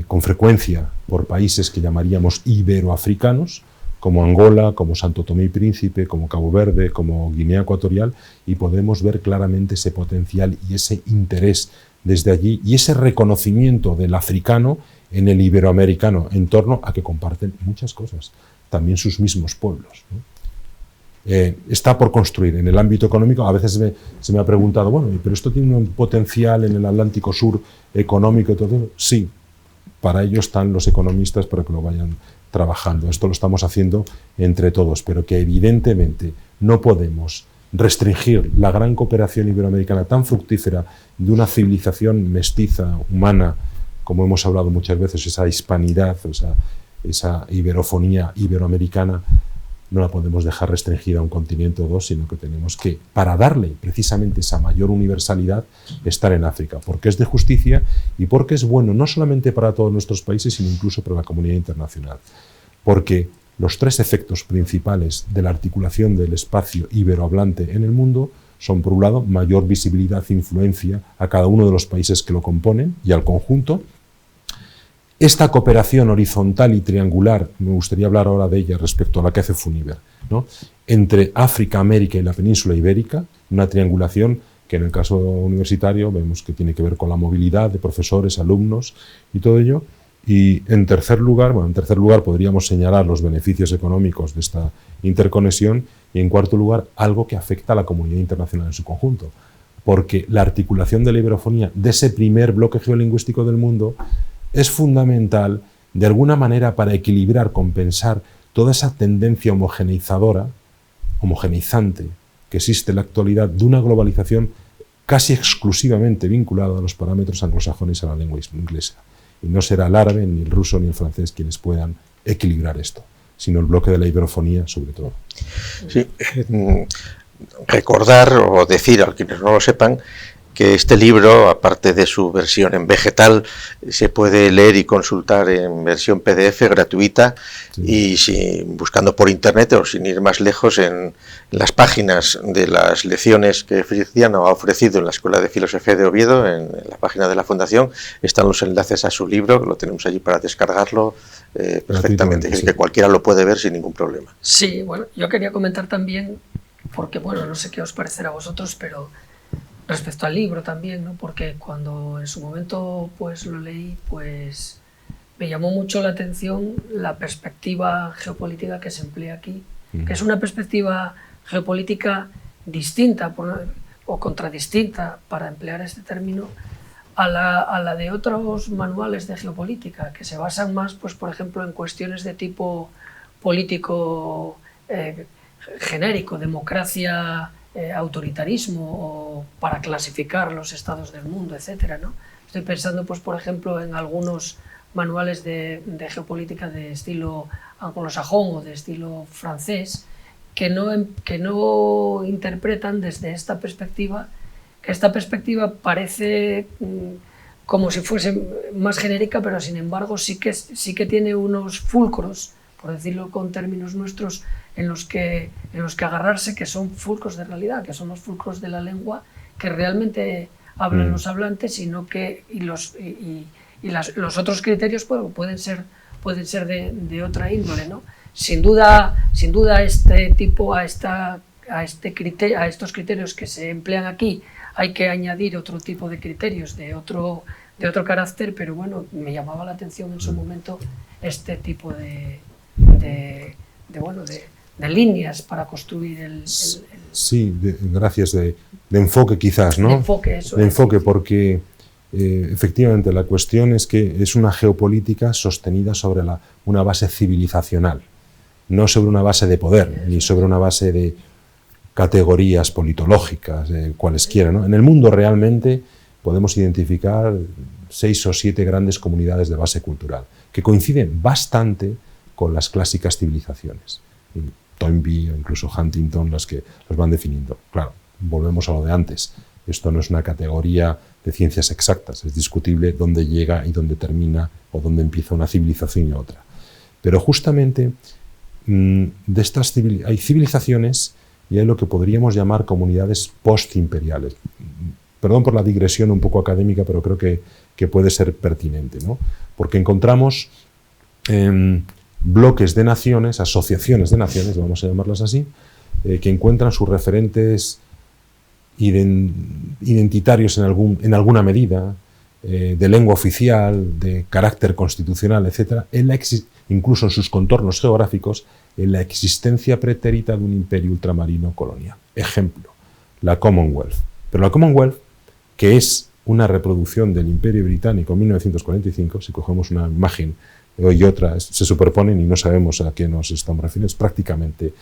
con frecuencia por países que llamaríamos iberoafricanos, como Angola, como Santo Tomé y Príncipe, como Cabo Verde, como Guinea Ecuatorial, y podemos ver claramente ese potencial y ese interés desde allí y ese reconocimiento del africano en el iberoamericano en torno a que comparten muchas cosas, también sus mismos pueblos, ¿no? Está por construir en el ámbito económico. A veces se me ha preguntado, bueno, pero esto tiene un potencial en el Atlántico Sur económico y todo eso. Sí, para ello están los economistas para que lo vayan trabajando. Esto lo estamos haciendo entre todos, pero que evidentemente no podemos restringir la gran cooperación iberoamericana tan fructífera de una civilización mestiza, humana, como hemos hablado muchas veces, esa hispanidad, esa iberofonía iberoamericana, no la podemos dejar restringida a un continente o dos, sino que tenemos que, para darle precisamente esa mayor universalidad, estar en África, porque es de justicia y porque es bueno no solamente para todos nuestros países, sino incluso para la comunidad internacional. Porque los tres efectos principales de la articulación del espacio iberohablante en el mundo son, por un lado, mayor visibilidad e influencia a cada uno de los países que lo componen y al conjunto. Esta cooperación horizontal y triangular, me gustaría hablar ahora de ella respecto a la que hace FUNIBER, ¿no?, entre África, América y la península ibérica, una triangulación que en el caso universitario vemos que tiene que ver con la movilidad de profesores, alumnos y todo ello. Y en tercer lugar podríamos señalar los beneficios económicos de esta interconexión y en cuarto lugar algo que afecta a la comunidad internacional en su conjunto, porque la articulación de la iberofonía, de ese primer bloque geolingüístico del mundo, es fundamental de alguna manera para equilibrar, compensar toda esa tendencia homogeneizante que existe en la actualidad de una globalización casi exclusivamente vinculada a los parámetros anglosajones a la lengua inglesa. Y no será el árabe, ni el ruso, ni el francés quienes puedan equilibrar esto, sino el bloque de la iberofonía sobre todo. Sí, recordar o decir a quienes no lo sepan que este libro, aparte de su versión en vegetal, se puede leer y consultar en versión PDF gratuita, sí. Y buscando por internet o sin ir más lejos en las páginas de las lecciones que Feliciano ha ofrecido en la Escuela de Filosofía de Oviedo, en la página de la Fundación, están los enlaces a su libro, que lo tenemos allí para descargarlo perfectamente, sí. Que cualquiera lo puede ver sin ningún problema. Sí, bueno, yo quería comentar también, porque bueno, no sé qué os parecerá a vosotros, pero respecto al libro también, ¿no? Porque cuando en su momento pues lo leí, pues me llamó mucho la atención la perspectiva geopolítica que se emplea aquí, que es una perspectiva geopolítica distinta o contradistinta, para emplear este término, a la de otros manuales de geopolítica, que se basan más, pues por ejemplo, en cuestiones de tipo político genérico, democracia, autoritarismo, o para clasificar los estados del mundo, etcétera, ¿no? Estoy pensando, pues, por ejemplo, en algunos manuales de geopolítica de estilo anglosajón o de estilo francés que no interpretan desde esta perspectiva, que esta perspectiva parece como si fuese más genérica, pero sin embargo sí que tiene unos fulcros, por decirlo con términos nuestros, en los que agarrarse, que son fulcros de realidad, que son los fulcros de la lengua que realmente hablan los hablantes, sino que los otros criterios pueden ser de otra índole, ¿no? Sin duda a estos criterios que se emplean aquí hay que añadir otro tipo de criterios de otro carácter, pero bueno, me llamaba la atención en su momento este tipo de líneas para construir el sí, gracias, de enfoque quizás, ¿no? De enfoque, porque efectivamente la cuestión es que es una geopolítica sostenida sobre una base civilizacional, no sobre una base de poder, ni sobre una base de categorías politológicas, cualesquiera, ¿no? En el mundo realmente podemos identificar 6 o 7 grandes comunidades de base cultural, que coinciden bastante con las clásicas civilizaciones. Toynbee o incluso Huntington los van definiendo. Claro, volvemos a lo de antes. Esto no es una categoría de ciencias exactas, es discutible dónde llega y dónde termina o dónde empieza una civilización y otra. Pero justamente de estas hay civilizaciones y hay lo que podríamos llamar comunidades postimperiales. Perdón por la digresión un poco académica, pero creo que puede ser pertinente, ¿no? Porque encontramos bloques de naciones, asociaciones de naciones, vamos a llamarlas así, que encuentran sus referentes identitarios en alguna medida, de lengua oficial, de carácter constitucional, etc., incluso en sus contornos geográficos, en la existencia pretérita de un imperio ultramarino colonial. Ejemplo, la Commonwealth. Pero la Commonwealth, que es una reproducción del Imperio Británico en 1945, si cogemos una imagen y otra, se superponen y no sabemos a qué nos estamos refiriendo, es prácticamente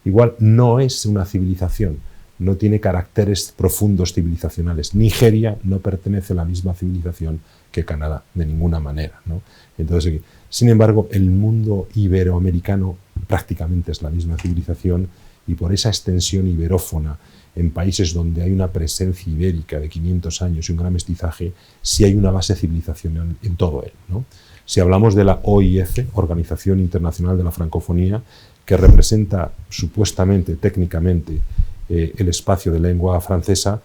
igual, no es una civilización, no tiene caracteres profundos civilizacionales. Nigeria no pertenece a la misma civilización que Canadá, de ninguna manera, ¿no? Entonces, sin embargo, el mundo iberoamericano prácticamente es la misma civilización, y por esa extensión iberófona en países donde hay una presencia ibérica de 500 años y un gran mestizaje, sí hay una base civilizacional en todo él, ¿no? Si hablamos de la OIF, Organización Internacional de la Francofonía, que representa supuestamente, técnicamente, el espacio de lengua francesa,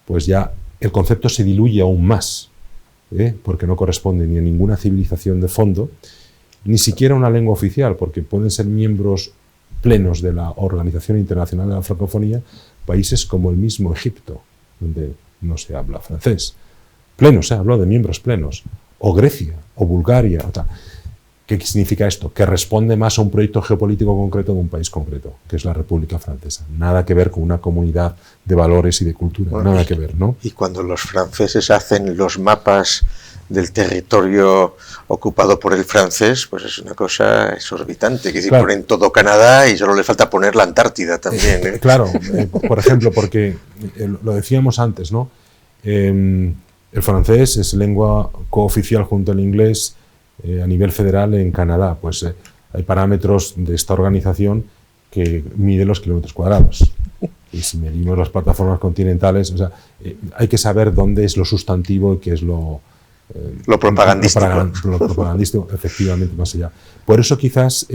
pues ya el concepto se diluye aún más, porque no corresponde ni a ninguna civilización de fondo, ni siquiera a una lengua oficial, porque pueden ser miembros plenos de la Organización Internacional de la Francofonía países como el mismo Egipto, donde no se habla francés. Plenos, hablo de miembros plenos. O Grecia, o Bulgaria. O sea, ¿qué significa esto? Que responde más a un proyecto geopolítico concreto de un país concreto, que es la República Francesa. Nada que ver con una comunidad de valores y de cultura. Bueno, nada que ver, ¿no? Y cuando los franceses hacen los mapas del territorio ocupado por el francés, pues es una cosa exorbitante. Que claro, ponen todo Canadá y solo le falta poner la Antártida también. Claro, por ejemplo, porque lo decíamos antes, ¿no? El francés es lengua cooficial junto al inglés a nivel federal en Canadá. Pues hay parámetros de esta organización que miden los kilómetros cuadrados. Y si medimos las plataformas continentales, o sea, hay que saber dónde es lo sustantivo y qué es lo propagandístico. Lo propagandístico, efectivamente, más allá. Por eso quizás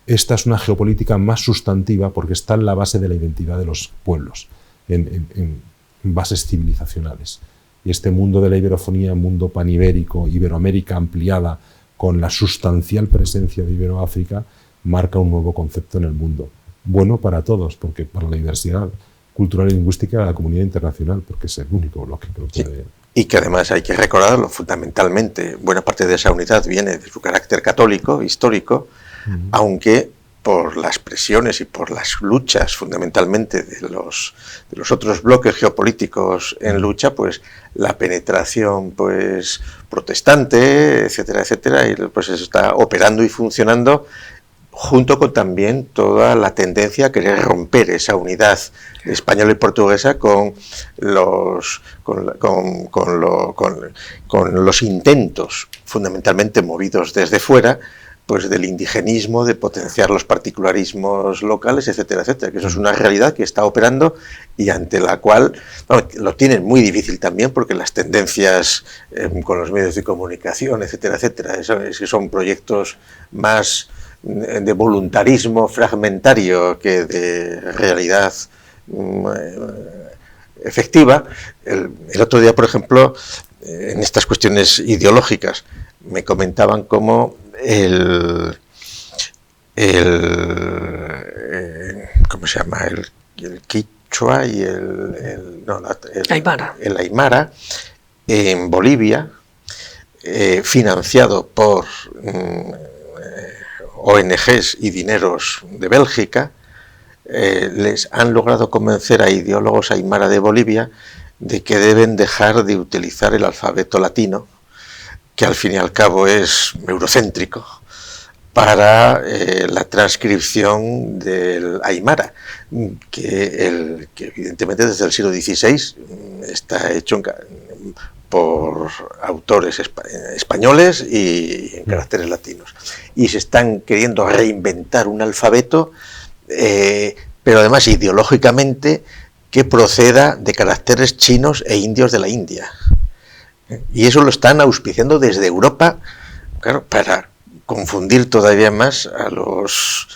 esta es una geopolítica más sustantiva, porque está en la base de la identidad de los pueblos, en bases civilizacionales. Y este mundo de la iberofonía, mundo panibérico, Iberoamérica ampliada, con la sustancial presencia de Iberoáfrica, marca un nuevo concepto en el mundo. Bueno para todos, porque para la diversidad cultural y lingüística de la comunidad internacional, porque es el único bloque que lo puede... Sí. Y que además hay que recordarlo, fundamentalmente, buena parte de esa unidad viene de su carácter católico, histórico, aunque por las presiones y por las luchas fundamentalmente de los otros bloques geopolíticos en lucha, pues la penetración pues protestante, etcétera, etcétera, y pues eso está operando y funcionando, junto con también toda la tendencia a querer romper esa unidad española y portuguesa con los intentos fundamentalmente movidos desde fuera, pues del indigenismo, de potenciar los particularismos locales, etcétera, etcétera, que eso es una realidad que está operando y ante la cual lo tienen muy difícil también, porque las tendencias con los medios de comunicación, etcétera, etcétera, es que son proyectos más de voluntarismo fragmentario que de realidad efectiva. El otro día, por ejemplo, en estas cuestiones ideológicas, me comentaban cómo ¿cómo se llama? El quichua y el aymara en Bolivia, financiado por ONGs y dineros de Bélgica, les han logrado convencer a ideólogos aymara de Bolivia de que deben dejar de utilizar el alfabeto latino, que al fin y al cabo es eurocéntrico, para la transcripción del aymara, que evidentemente desde el siglo XVI está hecho por autores españoles y en caracteres latinos. Y se están queriendo reinventar un alfabeto, pero además ideológicamente que proceda de caracteres chinos e indios de la India. Y eso lo están auspiciando desde Europa, claro, para confundir todavía más a los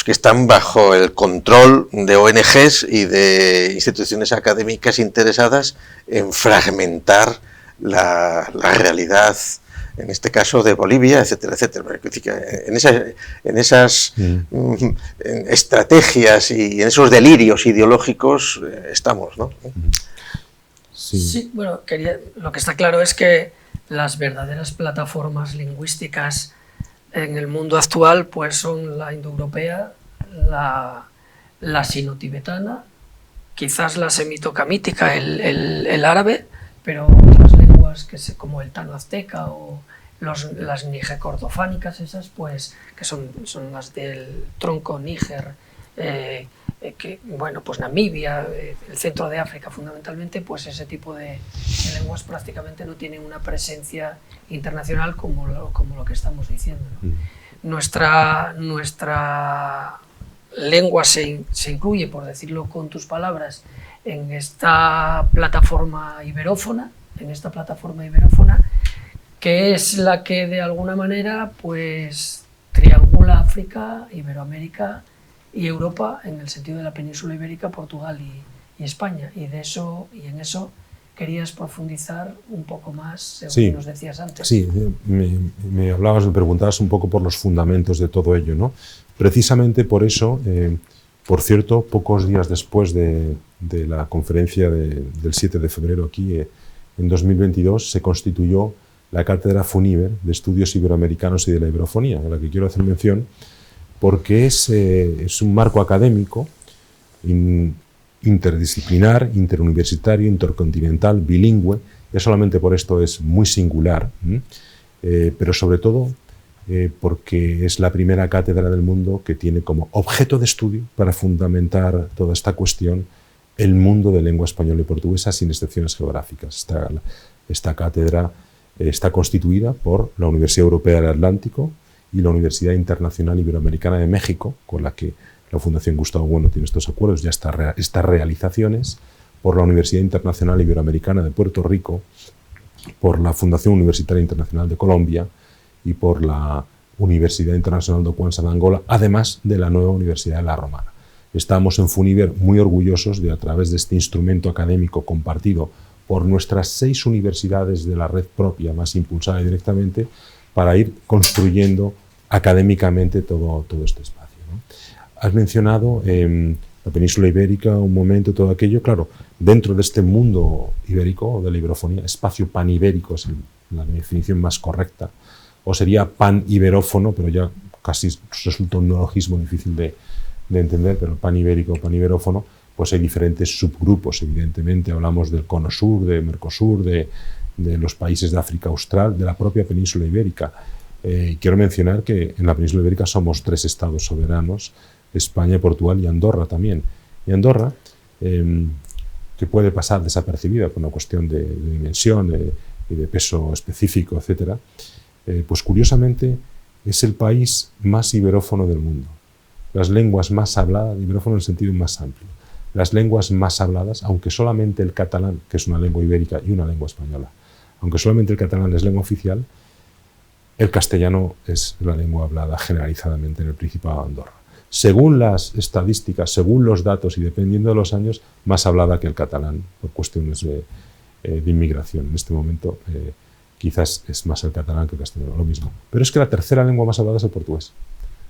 que están bajo el control de ONGs y de instituciones académicas interesadas en fragmentar la realidad en este caso de Bolivia, etcétera, etcétera. En esas estrategias y en esos delirios ideológicos estamos, ¿no? Sí, bueno, lo que está claro es que las verdaderas plataformas lingüísticas en el mundo actual pues son la indoeuropea, la sino-tibetana, quizás la semito-camítica, el árabe, pero otras lenguas como el tano-azteca o las níger-cordofánicas, esas pues que son las del tronco Níger, pues Namibia, el centro de África fundamentalmente, pues ese tipo de lenguas prácticamente no tienen una presencia internacional como lo que estamos diciendo, ¿no? Nuestra lengua se incluye, por decirlo con tus palabras, en esta plataforma iberófona, que es la que de alguna manera pues triangula África, Iberoamérica y Europa en el sentido de la península ibérica, Portugal y España, y en eso querías profundizar un poco más, según nos decías antes. Sí, me preguntabas un poco por los fundamentos de todo ello, ¿no? Precisamente por eso, por cierto, pocos días después de la conferencia del 7 de febrero aquí, en 2022, se constituyó la Cátedra FUNIBER de Estudios Iberoamericanos y de la Iberofonía, a la que quiero hacer mención, porque es un marco académico interdisciplinar, interuniversitario, intercontinental, bilingüe. Ya solamente por esto es muy singular, pero sobre todo porque es la primera cátedra del mundo que tiene como objeto de estudio para fundamentar toda esta cuestión el mundo de lengua española y portuguesa sin excepciones geográficas. Esta cátedra está constituida por la Universidad Europea del Atlántico y la Universidad Internacional Iberoamericana de México, con la que la Fundación Gustavo Bueno tiene estos acuerdos, ya estas realizaciones, por la Universidad Internacional Iberoamericana de Puerto Rico, por la Fundación Universitaria Internacional de Colombia y por la Universidad Internacional de Ocuansá de Angola, además de la nueva Universidad de La Romana. Estamos en FUNIBER muy orgullosos de, a través de este instrumento académico compartido por nuestras 6 universidades de la red propia más impulsada directamente, para ir construyendo académicamente todo este espacio, ¿no? Has mencionado la península ibérica, un momento, todo aquello. Claro, dentro de este mundo ibérico o de la iberofonía, espacio panibérico es la definición más correcta, o sería pan-iberófono, pero ya casi resulta un neologismo difícil de entender, pero panibérico, paniberófono, pues hay diferentes subgrupos, evidentemente. Hablamos del Cono Sur, de Mercosur, de los países de África Austral, de la propia península ibérica. Quiero mencionar que en la península ibérica somos 3 estados soberanos, España, Portugal y Andorra también. Y Andorra, que puede pasar desapercibida por una cuestión de dimensión y de peso específico, etc., pues curiosamente es el país más iberófono del mundo. Las lenguas más habladas, iberófono en el sentido más amplio, las lenguas más habladas, aunque solamente el catalán, que es una lengua ibérica y una lengua española, aunque solamente el catalán es lengua oficial, el castellano es la lengua hablada generalizadamente en el Principado de Andorra. Según las estadísticas, según los datos y dependiendo de los años, más hablada que el catalán por cuestiones de inmigración. En este momento quizás es más el catalán que el castellano, lo mismo. Pero es que la tercera lengua más hablada es el portugués,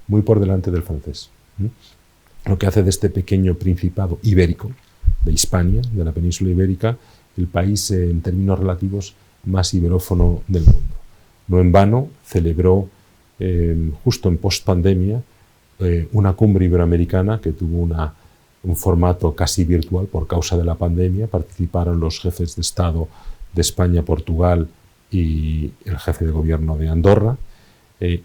muy por delante del francés. Lo que hace de este pequeño principado ibérico, de Hispania, de la península ibérica, el país en términos relativos más iberófono del mundo. No en vano celebró justo en post-pandemia una cumbre iberoamericana que tuvo un formato casi virtual por causa de la pandemia. Participaron los jefes de Estado de España, Portugal y el jefe de gobierno de Andorra,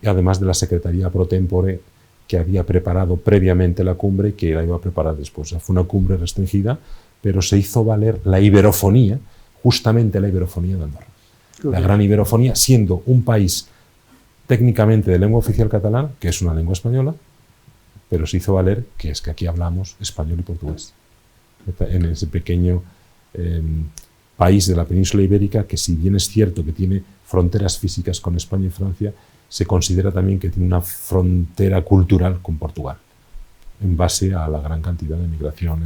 además de la Secretaría Pro Tempore que había preparado previamente la cumbre y que la iba a preparar después. O sea, fue una cumbre restringida, pero se hizo valer la iberofonía, justamente la iberofonía de Andorra. La gran iberofonía, siendo un país técnicamente de lengua oficial catalana, que es una lengua española, pero se hizo valer que es que aquí hablamos español y portugués. En ese pequeño país de la península ibérica, que si bien es cierto que tiene fronteras físicas con España y Francia, se considera también que tiene una frontera cultural con Portugal, en base a la gran cantidad de migración.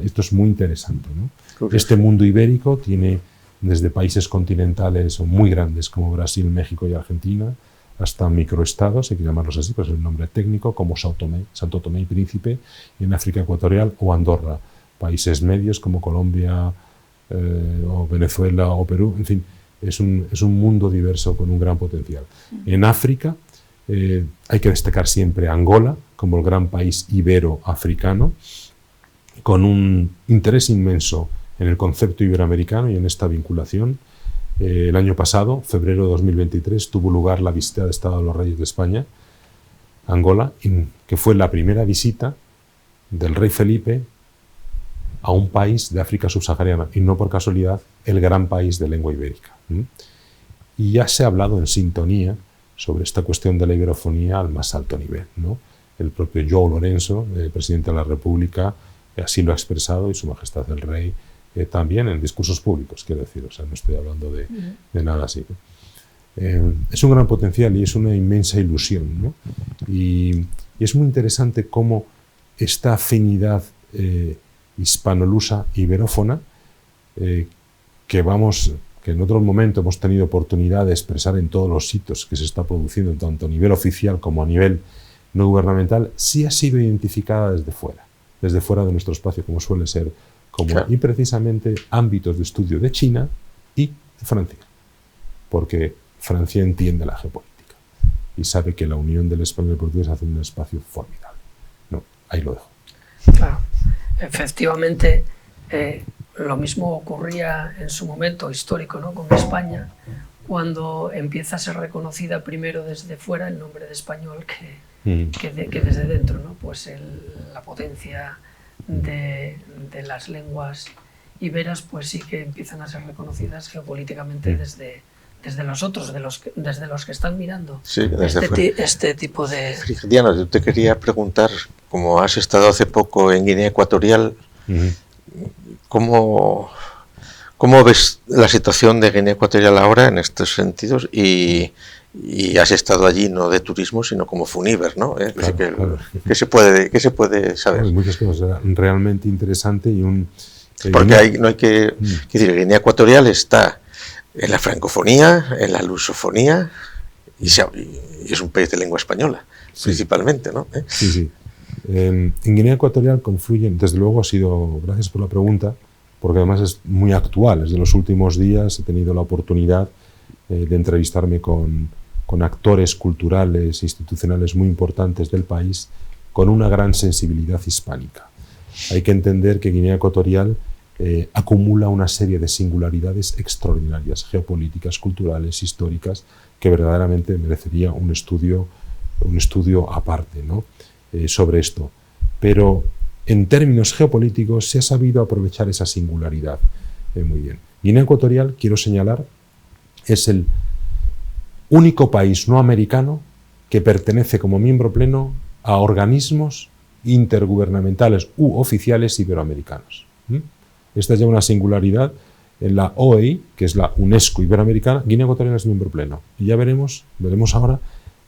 Esto es muy interesante, ¿no? Este mundo ibérico tiene desde países continentales o muy grandes como Brasil, México y Argentina, hasta microestados, hay que llamarlos así, pues es el nombre técnico, como Santo Tomé y Príncipe, en África Ecuatorial, o Andorra, países medios como Colombia, o Venezuela o Perú, en fin, es un mundo diverso con un gran potencial. En África hay que destacar siempre Angola como el gran país ibero-africano, con un interés inmenso en el concepto iberoamericano y en esta vinculación. El año pasado, febrero de 2023, tuvo lugar la visita de Estado de los Reyes de España, Angola, que fue la primera visita del rey Felipe a un país de África subsahariana, y no por casualidad el gran país de lengua ibérica. Y ya se ha hablado en sintonía sobre esta cuestión de la iberofonía al más alto nivel, ¿no? El propio João Lourenço, presidente de la República, así lo ha expresado, y Su Majestad el Rey también en discursos públicos, quiero decir, o sea, no estoy hablando de nada así, ¿no? Es un gran potencial y es una inmensa ilusión, ¿no? Y es muy interesante cómo esta afinidad hispanolusa iberófona, que en otro momento hemos tenido oportunidad de expresar en todos los sitios que se está produciendo, tanto a nivel oficial como a nivel no gubernamental, sí ha sido identificada desde fuera de nuestro espacio, como suele ser común, claro. Y precisamente ámbitos de estudio de China y de Francia, porque Francia entiende la geopolítica y sabe que la unión del español y el portugués hace un espacio formidable. No, ahí lo dejo. Claro, efectivamente, lo mismo ocurría en su momento histórico, ¿no?, con España, cuando empieza a ser reconocida primero desde fuera el nombre de español que desde dentro, ¿no? Pues la potencia de las lenguas iberas, pues sí que empiezan a ser reconocidas geopolíticamente desde los otros, desde los que están mirando, sí, este tipo de... Diana, yo te quería preguntar, como has estado hace poco en Guinea Ecuatorial, ¿cómo ves la situación de Guinea Ecuatorial ahora en estos sentidos? Y has estado allí no de turismo, sino como Funiver, ¿no? Claro. ¿Qué se puede saber? Hay muchas cosas, realmente interesante y porque no hay que decir, Guinea Ecuatorial está en la francofonía, en la lusofonía, y es un país de lengua española, sí, principalmente, ¿no? Sí. En Guinea Ecuatorial confluyen, desde luego ha sido, gracias por la pregunta, porque además es muy actual, es de los últimos días, he tenido la oportunidad de entrevistarme con actores culturales e institucionales muy importantes del país, con una gran sensibilidad hispánica. Hay que entender que Guinea Ecuatorial acumula una serie de singularidades extraordinarias, geopolíticas, culturales, históricas, que verdaderamente merecería un estudio aparte, ¿no?, sobre esto. Pero en términos geopolíticos se ha sabido aprovechar esa singularidad muy bien. Guinea Ecuatorial, quiero señalar, es el único país no americano que pertenece como miembro pleno a organismos intergubernamentales u oficiales iberoamericanos. Esta es ya una singularidad. En la OEI, que es la UNESCO Iberoamericana, Guinea Ecuatorial es miembro pleno. Y ya veremos ahora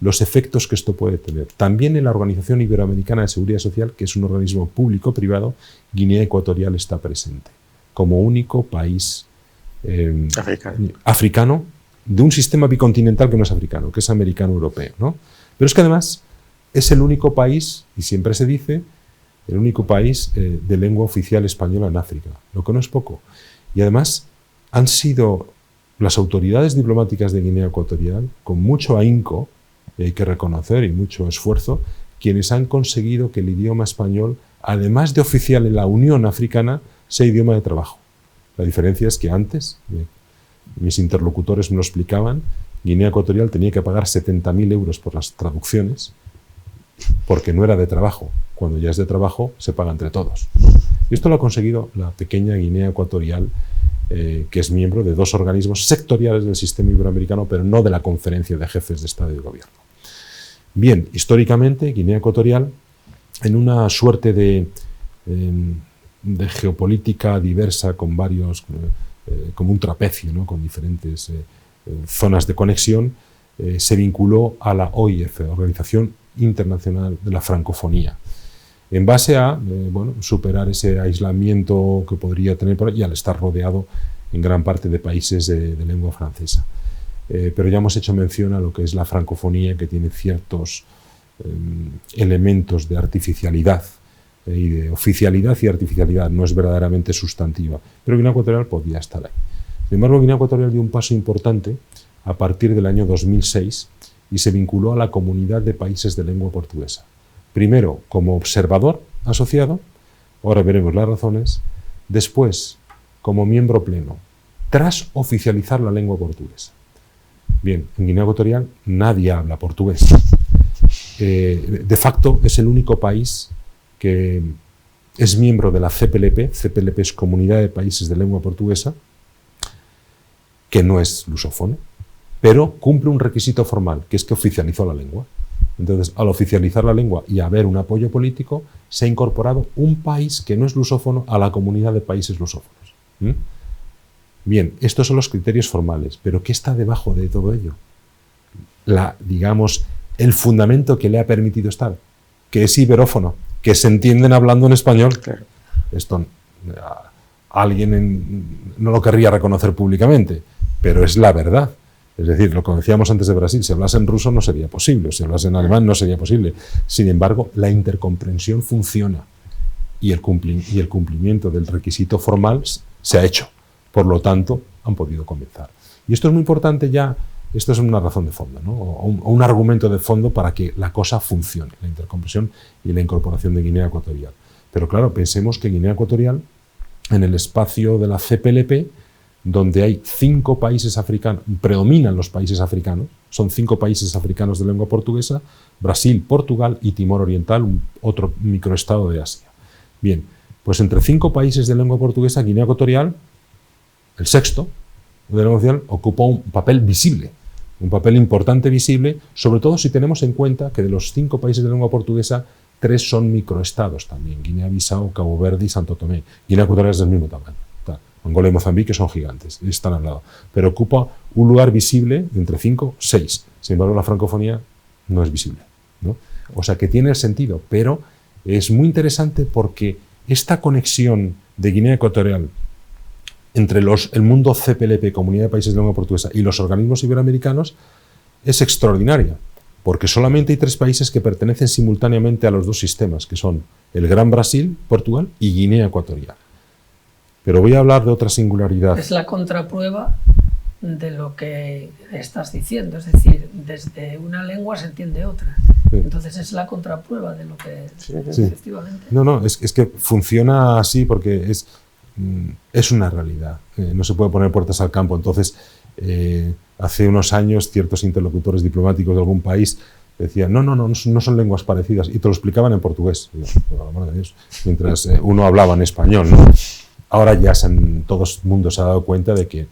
los efectos que esto puede tener. También en la Organización Iberoamericana de Seguridad Social, que es un organismo público-privado, Guinea Ecuatorial está presente como único país africano de un sistema bicontinental que no es africano, que es americano-europeo, ¿no? Pero es que además es el único país, y siempre se dice, el único país de lengua oficial española en África, lo que no es poco. Y además han sido las autoridades diplomáticas de Guinea Ecuatorial, con mucho ahínco, y hay que reconocer, y mucho esfuerzo, quienes han conseguido que el idioma español, además de oficial en la Unión Africana, sea idioma de trabajo. La diferencia es que antes, mis interlocutores me lo explicaban, Guinea Ecuatorial tenía que pagar 70.000 euros por las traducciones, porque no era de trabajo. Cuando ya es de trabajo, se paga entre todos. Y esto lo ha conseguido la pequeña Guinea Ecuatorial, que es miembro de 2 organismos sectoriales del sistema iberoamericano, pero no de la Conferencia de Jefes de Estado y de Gobierno. Bien, históricamente, Guinea Ecuatorial, en una suerte de geopolítica diversa, con varios, como un trapecio, ¿no?, con diferentes zonas de conexión, se vinculó a la OIF, Organización Internacional de la Francofonía, en base a superar ese aislamiento que podría tener por ahí, y al estar rodeado en gran parte de países de lengua francesa. Pero ya hemos hecho mención a lo que es la francofonía, que tiene ciertos elementos de artificialidad y de oficialidad y artificialidad, no es verdaderamente sustantiva, pero Guinea Ecuatorial podía estar ahí. Sin embargo, Guinea Ecuatorial dio un paso importante a partir del año 2006 y se vinculó a la Comunidad de Países de Lengua Portuguesa. Primero como observador asociado, ahora veremos las razones, después como miembro pleno, tras oficializar la lengua portuguesa. Bien, en Guinea Ecuatorial nadie habla portugués. De facto es el único país que es miembro de la CPLP, CPLP es Comunidad de Países de Lengua Portuguesa, que no es lusófono, pero cumple un requisito formal, que es que oficializó la lengua. Entonces, al oficializar la lengua y haber un apoyo político, se ha incorporado un país que no es lusófono a la Comunidad de Países Lusófonos. Bien, estos son los criterios formales, pero ¿qué está debajo de todo ello? Digamos, el fundamento que le ha permitido estar, que es iberófono, que se entienden hablando en español. Claro. Esto alguien no lo querría reconocer públicamente, pero es la verdad. Es decir, lo que decíamos antes de Brasil, si hablase en ruso no sería posible, si hablase en alemán no sería posible. Sin embargo, la intercomprensión funciona y el cumplimiento del requisito formal se ha hecho. Por lo tanto, han podido comenzar. Y esto es muy importante ya, esto es una razón de fondo, ¿no? o un argumento de fondo para que la cosa funcione, la intercomprensión y la incorporación de Guinea Ecuatorial. Pero claro, pensemos que Guinea Ecuatorial, en el espacio de la CPLP, donde hay 5 países africanos, predominan los países africanos, son 5 países africanos de lengua portuguesa, Brasil, Portugal y Timor Oriental, otro microestado de Asia. Bien, pues entre 5 países de lengua portuguesa, Guinea Ecuatorial, el sexto de lengua oficial, ocupa un papel visible, un papel importante visible, sobre todo si tenemos en cuenta que de los 5 países de lengua portuguesa, 3 son microestados también, Guinea-Bissau, Cabo Verde y Santo Tomé. Guinea Ecuatorial es del mismo tamaño. Angola y Mozambique son gigantes, están al lado, pero ocupa un lugar visible entre 5, 6. Sin embargo, la francofonía no es visible, ¿no? O sea que tiene sentido, pero es muy interesante porque esta conexión de Guinea Ecuatorial entre el mundo CPLP, Comunidad de Países de Lengua Portuguesa, y los organismos iberoamericanos es extraordinaria, porque solamente hay 3 países que pertenecen simultáneamente a los 2 sistemas, que son el Gran Brasil, Portugal y Guinea Ecuatorial. Pero voy a hablar de otra singularidad. Es la contraprueba de lo que estás diciendo, es decir, desde una lengua se entiende otra. Sí. Entonces es la contraprueba de lo que sí. Efectivamente. No, es que funciona así porque es una realidad. No se puede poner puertas al campo. Entonces, hace unos años, ciertos interlocutores diplomáticos de algún país decían, no son lenguas parecidas, y te lo explicaban en portugués. Digo, por el amor de Dios, mientras uno hablaba en español, ¿no? Ahora ya todo el mundo se ha dado cuenta de que,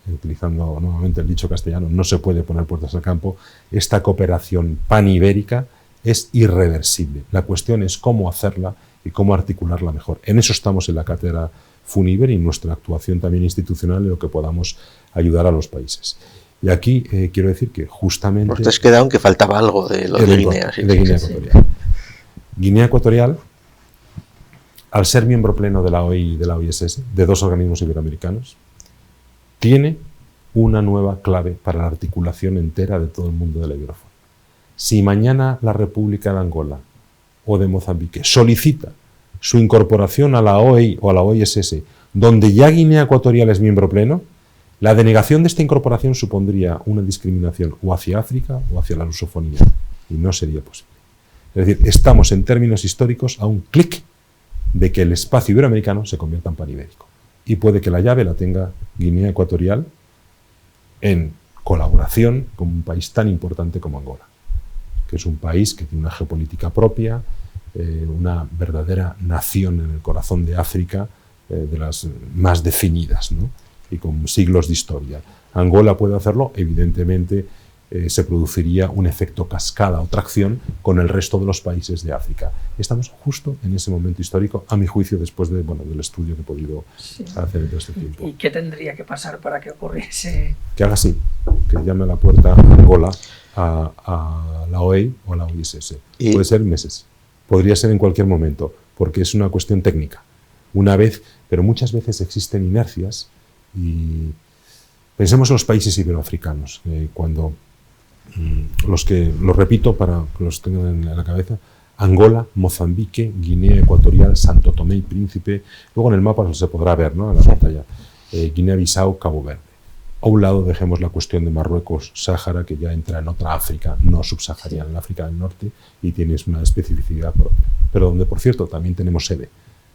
utilizando nuevamente el dicho castellano, no se puede poner puertas al campo. Esta cooperación panibérica es irreversible. La cuestión es cómo hacerla y cómo articularla mejor. En eso estamos en la cátedra FUNIBER y nuestra actuación también institucional en lo que podamos ayudar a los países. Y aquí quiero decir que justamente... Pues te has quedado que faltaba algo de lo de Guinea. De Guinea Ecuatorial. Guinea Ecuatorial, al ser miembro pleno de la OI y de la OISS, de 2 organismos iberoamericanos, tiene una nueva clave para la articulación entera de todo el mundo de la iberofonía. Si mañana la República de Angola o de Mozambique solicita su incorporación a la OI o a la OISS, donde ya Guinea Ecuatorial es miembro pleno, la denegación de esta incorporación supondría una discriminación o hacia África o hacia la lusofonía, y no sería posible. Es decir, estamos en términos históricos a un clic de que el espacio iberoamericano se convierta en panibérico. Y puede que la llave la tenga Guinea Ecuatorial en colaboración con un país tan importante como Angola, que es un país que tiene una geopolítica propia, una verdadera nación en el corazón de África, de las más definidas, ¿no? Y con siglos de historia. Angola puede hacerlo, evidentemente se produciría un efecto cascada o tracción con el resto de los países de África. Estamos justo en ese momento histórico, a mi juicio, después del estudio que he podido hacer en todo este tiempo. ¿Y qué tendría que pasar para que ocurriese? Que haga así, que llame a la puerta a Angola, a la OEI o a la OISS. Puede ser meses, podría ser en cualquier momento, porque es una cuestión técnica. Pero muchas veces existen inercias Y pensemos en los países iberoafricanos, cuando lo repito para que los tengan en la cabeza: Angola, Mozambique, Guinea Ecuatorial, Santo Tomé y Príncipe. Luego en el mapa se podrá ver, ¿no?, en la pantalla. Guinea-Bissau, Cabo Verde. A un lado dejemos la cuestión de Marruecos, Sáhara, que ya entra en otra África no subsahariana, en África del Norte, y tienes una especificidad propia. Pero donde, por cierto, también tenemos sede,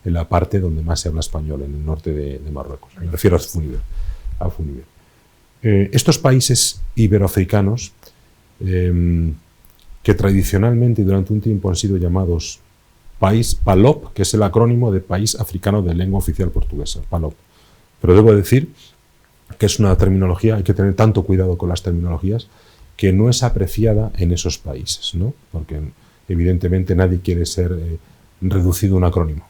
en la parte donde más se habla español, en el norte de Marruecos. Me refiero a Funiver. Estos países iberoafricanos, que tradicionalmente y durante un tiempo han sido llamados País PALOP, que es el acrónimo de País Africano de Lengua Oficial Portuguesa, PALOP. Pero debo decir que es una terminología, hay que tener tanto cuidado con las terminologías, que no es apreciada en esos países, ¿no? Porque evidentemente nadie quiere ser reducido a un acrónimo,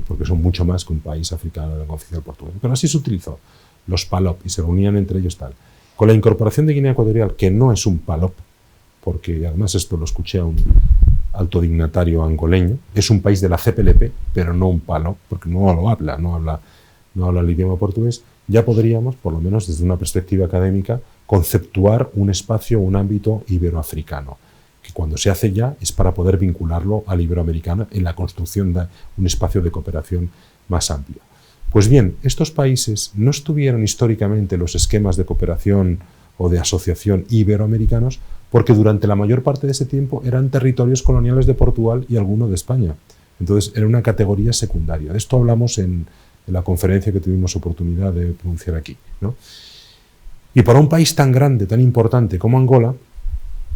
porque son mucho más que un país africano de lengua oficial portuguesa. Pero así se utilizó, los PALOP, y se reunían entre ellos tal. Con la incorporación de Guinea Ecuatorial, que no es un PALOP, porque además esto lo escuché a un alto dignatario angoleño, es un país de la CPLP, pero no un PALOP, porque no habla el idioma portugués. Ya podríamos, por lo menos desde una perspectiva académica, conceptuar un espacio, un ámbito iberoafricano, que cuando se hace ya es para poder vincularlo al iberoamericano en la construcción de un espacio de cooperación más amplio. Pues bien, estos países no estuvieron históricamente en los esquemas de cooperación o de asociación iberoamericanos, porque durante la mayor parte de ese tiempo eran territorios coloniales de Portugal y alguno de España. Entonces era una categoría secundaria. De esto hablamos en la conferencia que tuvimos oportunidad de pronunciar aquí, ¿no? Y para un país tan grande, tan importante como Angola,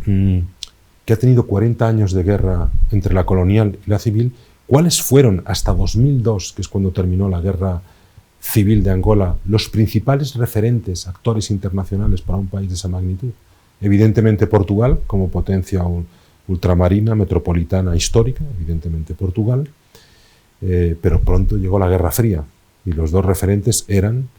que ha tenido 40 años de guerra entre la colonial y la civil, ¿cuáles fueron hasta 2002, que es cuando terminó la guerra civil de Angola, los principales referentes, actores internacionales para un país de esa magnitud? Evidentemente Portugal, como potencia ultramarina, metropolitana, histórica, evidentemente Portugal, pero pronto llegó la Guerra Fría, y los dos referentes eran,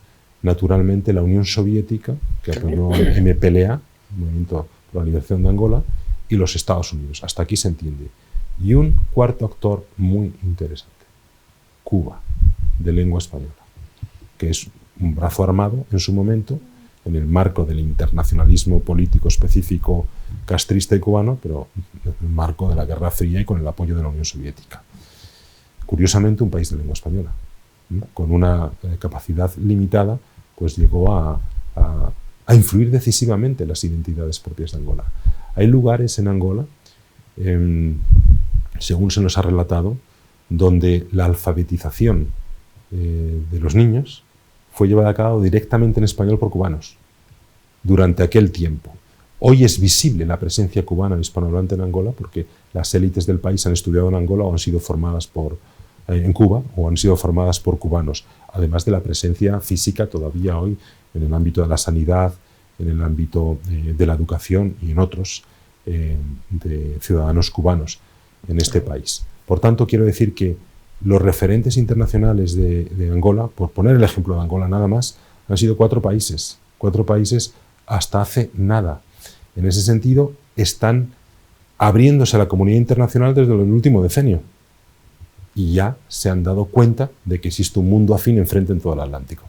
naturalmente, la Unión Soviética, que apoyó el MPLA, Movimiento por la Liberación de Angola, y los Estados Unidos. Hasta aquí se entiende. Y un cuarto actor muy interesante, Cuba, de lengua española, que es un brazo armado en su momento, en el marco del internacionalismo político específico castrista y cubano, pero en el marco de la Guerra Fría y con el apoyo de la Unión Soviética. Curiosamente, un país de lengua española, ¿no?, con una capacidad limitada, pues llegó a influir decisivamente en las identidades propias de Angola. Hay lugares en Angola, según se nos ha relatado, donde la alfabetización de los niños fue llevada a cabo directamente en español por cubanos durante aquel tiempo. Hoy es visible la presencia cubana hispanohablante en Angola porque las élites del país han estudiado en Angola o han sido formadas en Cuba o han sido formadas por cubanos, además de la presencia física todavía hoy en el ámbito de la sanidad, en el ámbito de la educación y en otros de ciudadanos cubanos en este país. Por tanto, quiero decir que los referentes internacionales de Angola, por poner el ejemplo de Angola nada más, han sido cuatro países hasta hace nada. En ese sentido, están abriéndose a la comunidad internacional desde el último decenio y ya se han dado cuenta de que existe un mundo afín enfrente en todo el Atlántico,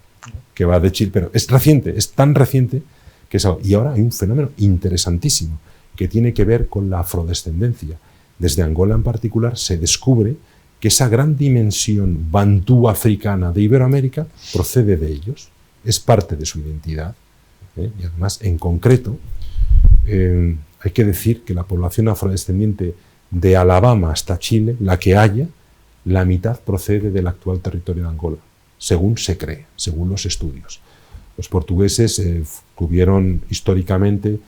que va de Chile, pero es reciente, es tan reciente que es algo. Y ahora hay un fenómeno interesantísimo que tiene que ver con la afrodescendencia. Desde Angola en particular se descubre que esa gran dimensión bantú africana de Iberoamérica procede de ellos, es parte de su identidad. Y además, en concreto, hay que decir que la población afrodescendiente de Alabama hasta Chile, la que haya, la mitad procede del actual territorio de Angola, según se cree, según los estudios. Los portugueses tuvieron históricamente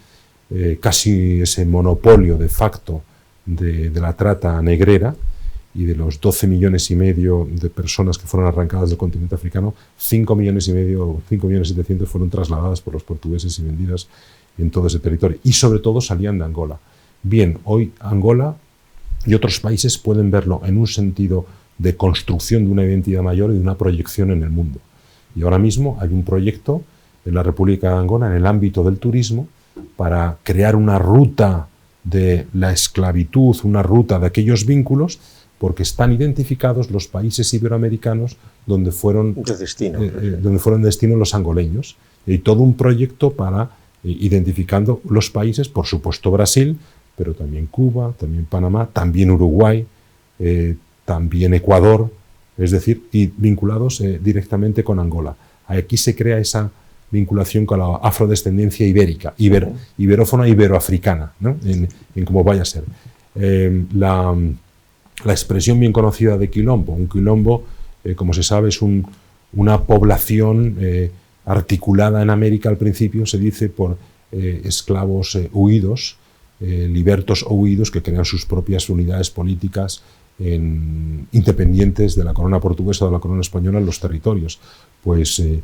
casi ese monopolio de facto de la trata negrera, y de los 12,5 millones de personas que fueron arrancadas del continente africano, 5,5 millones, 5.700.000 fueron trasladadas por los portugueses y vendidas en todo ese territorio. Y sobre todo salían de Angola. Bien, hoy Angola y otros países pueden verlo en un sentido de construcción de una identidad mayor y de una proyección en el mundo. Y ahora mismo hay un proyecto en la República de Angola en el ámbito del turismo para crear una ruta de la esclavitud, una ruta de aquellos vínculos porque están identificados los países iberoamericanos donde fueron de destino los angoleños. Y todo un proyecto para identificando los países, por supuesto Brasil, pero también Cuba, también Panamá, también Uruguay, también Ecuador, es decir, y vinculados directamente con Angola. Aquí se crea esa vinculación con la afrodescendencia ibérica, iberófona, iberoafricana, ¿no? en cómo vaya a ser. La expresión bien conocida de quilombo. Un quilombo, como se sabe, es una población articulada en América al principio, se dice, por esclavos huidos, libertos o huidos, que crean sus propias unidades políticas independientes de la corona portuguesa o de la corona española en los territorios. Pues en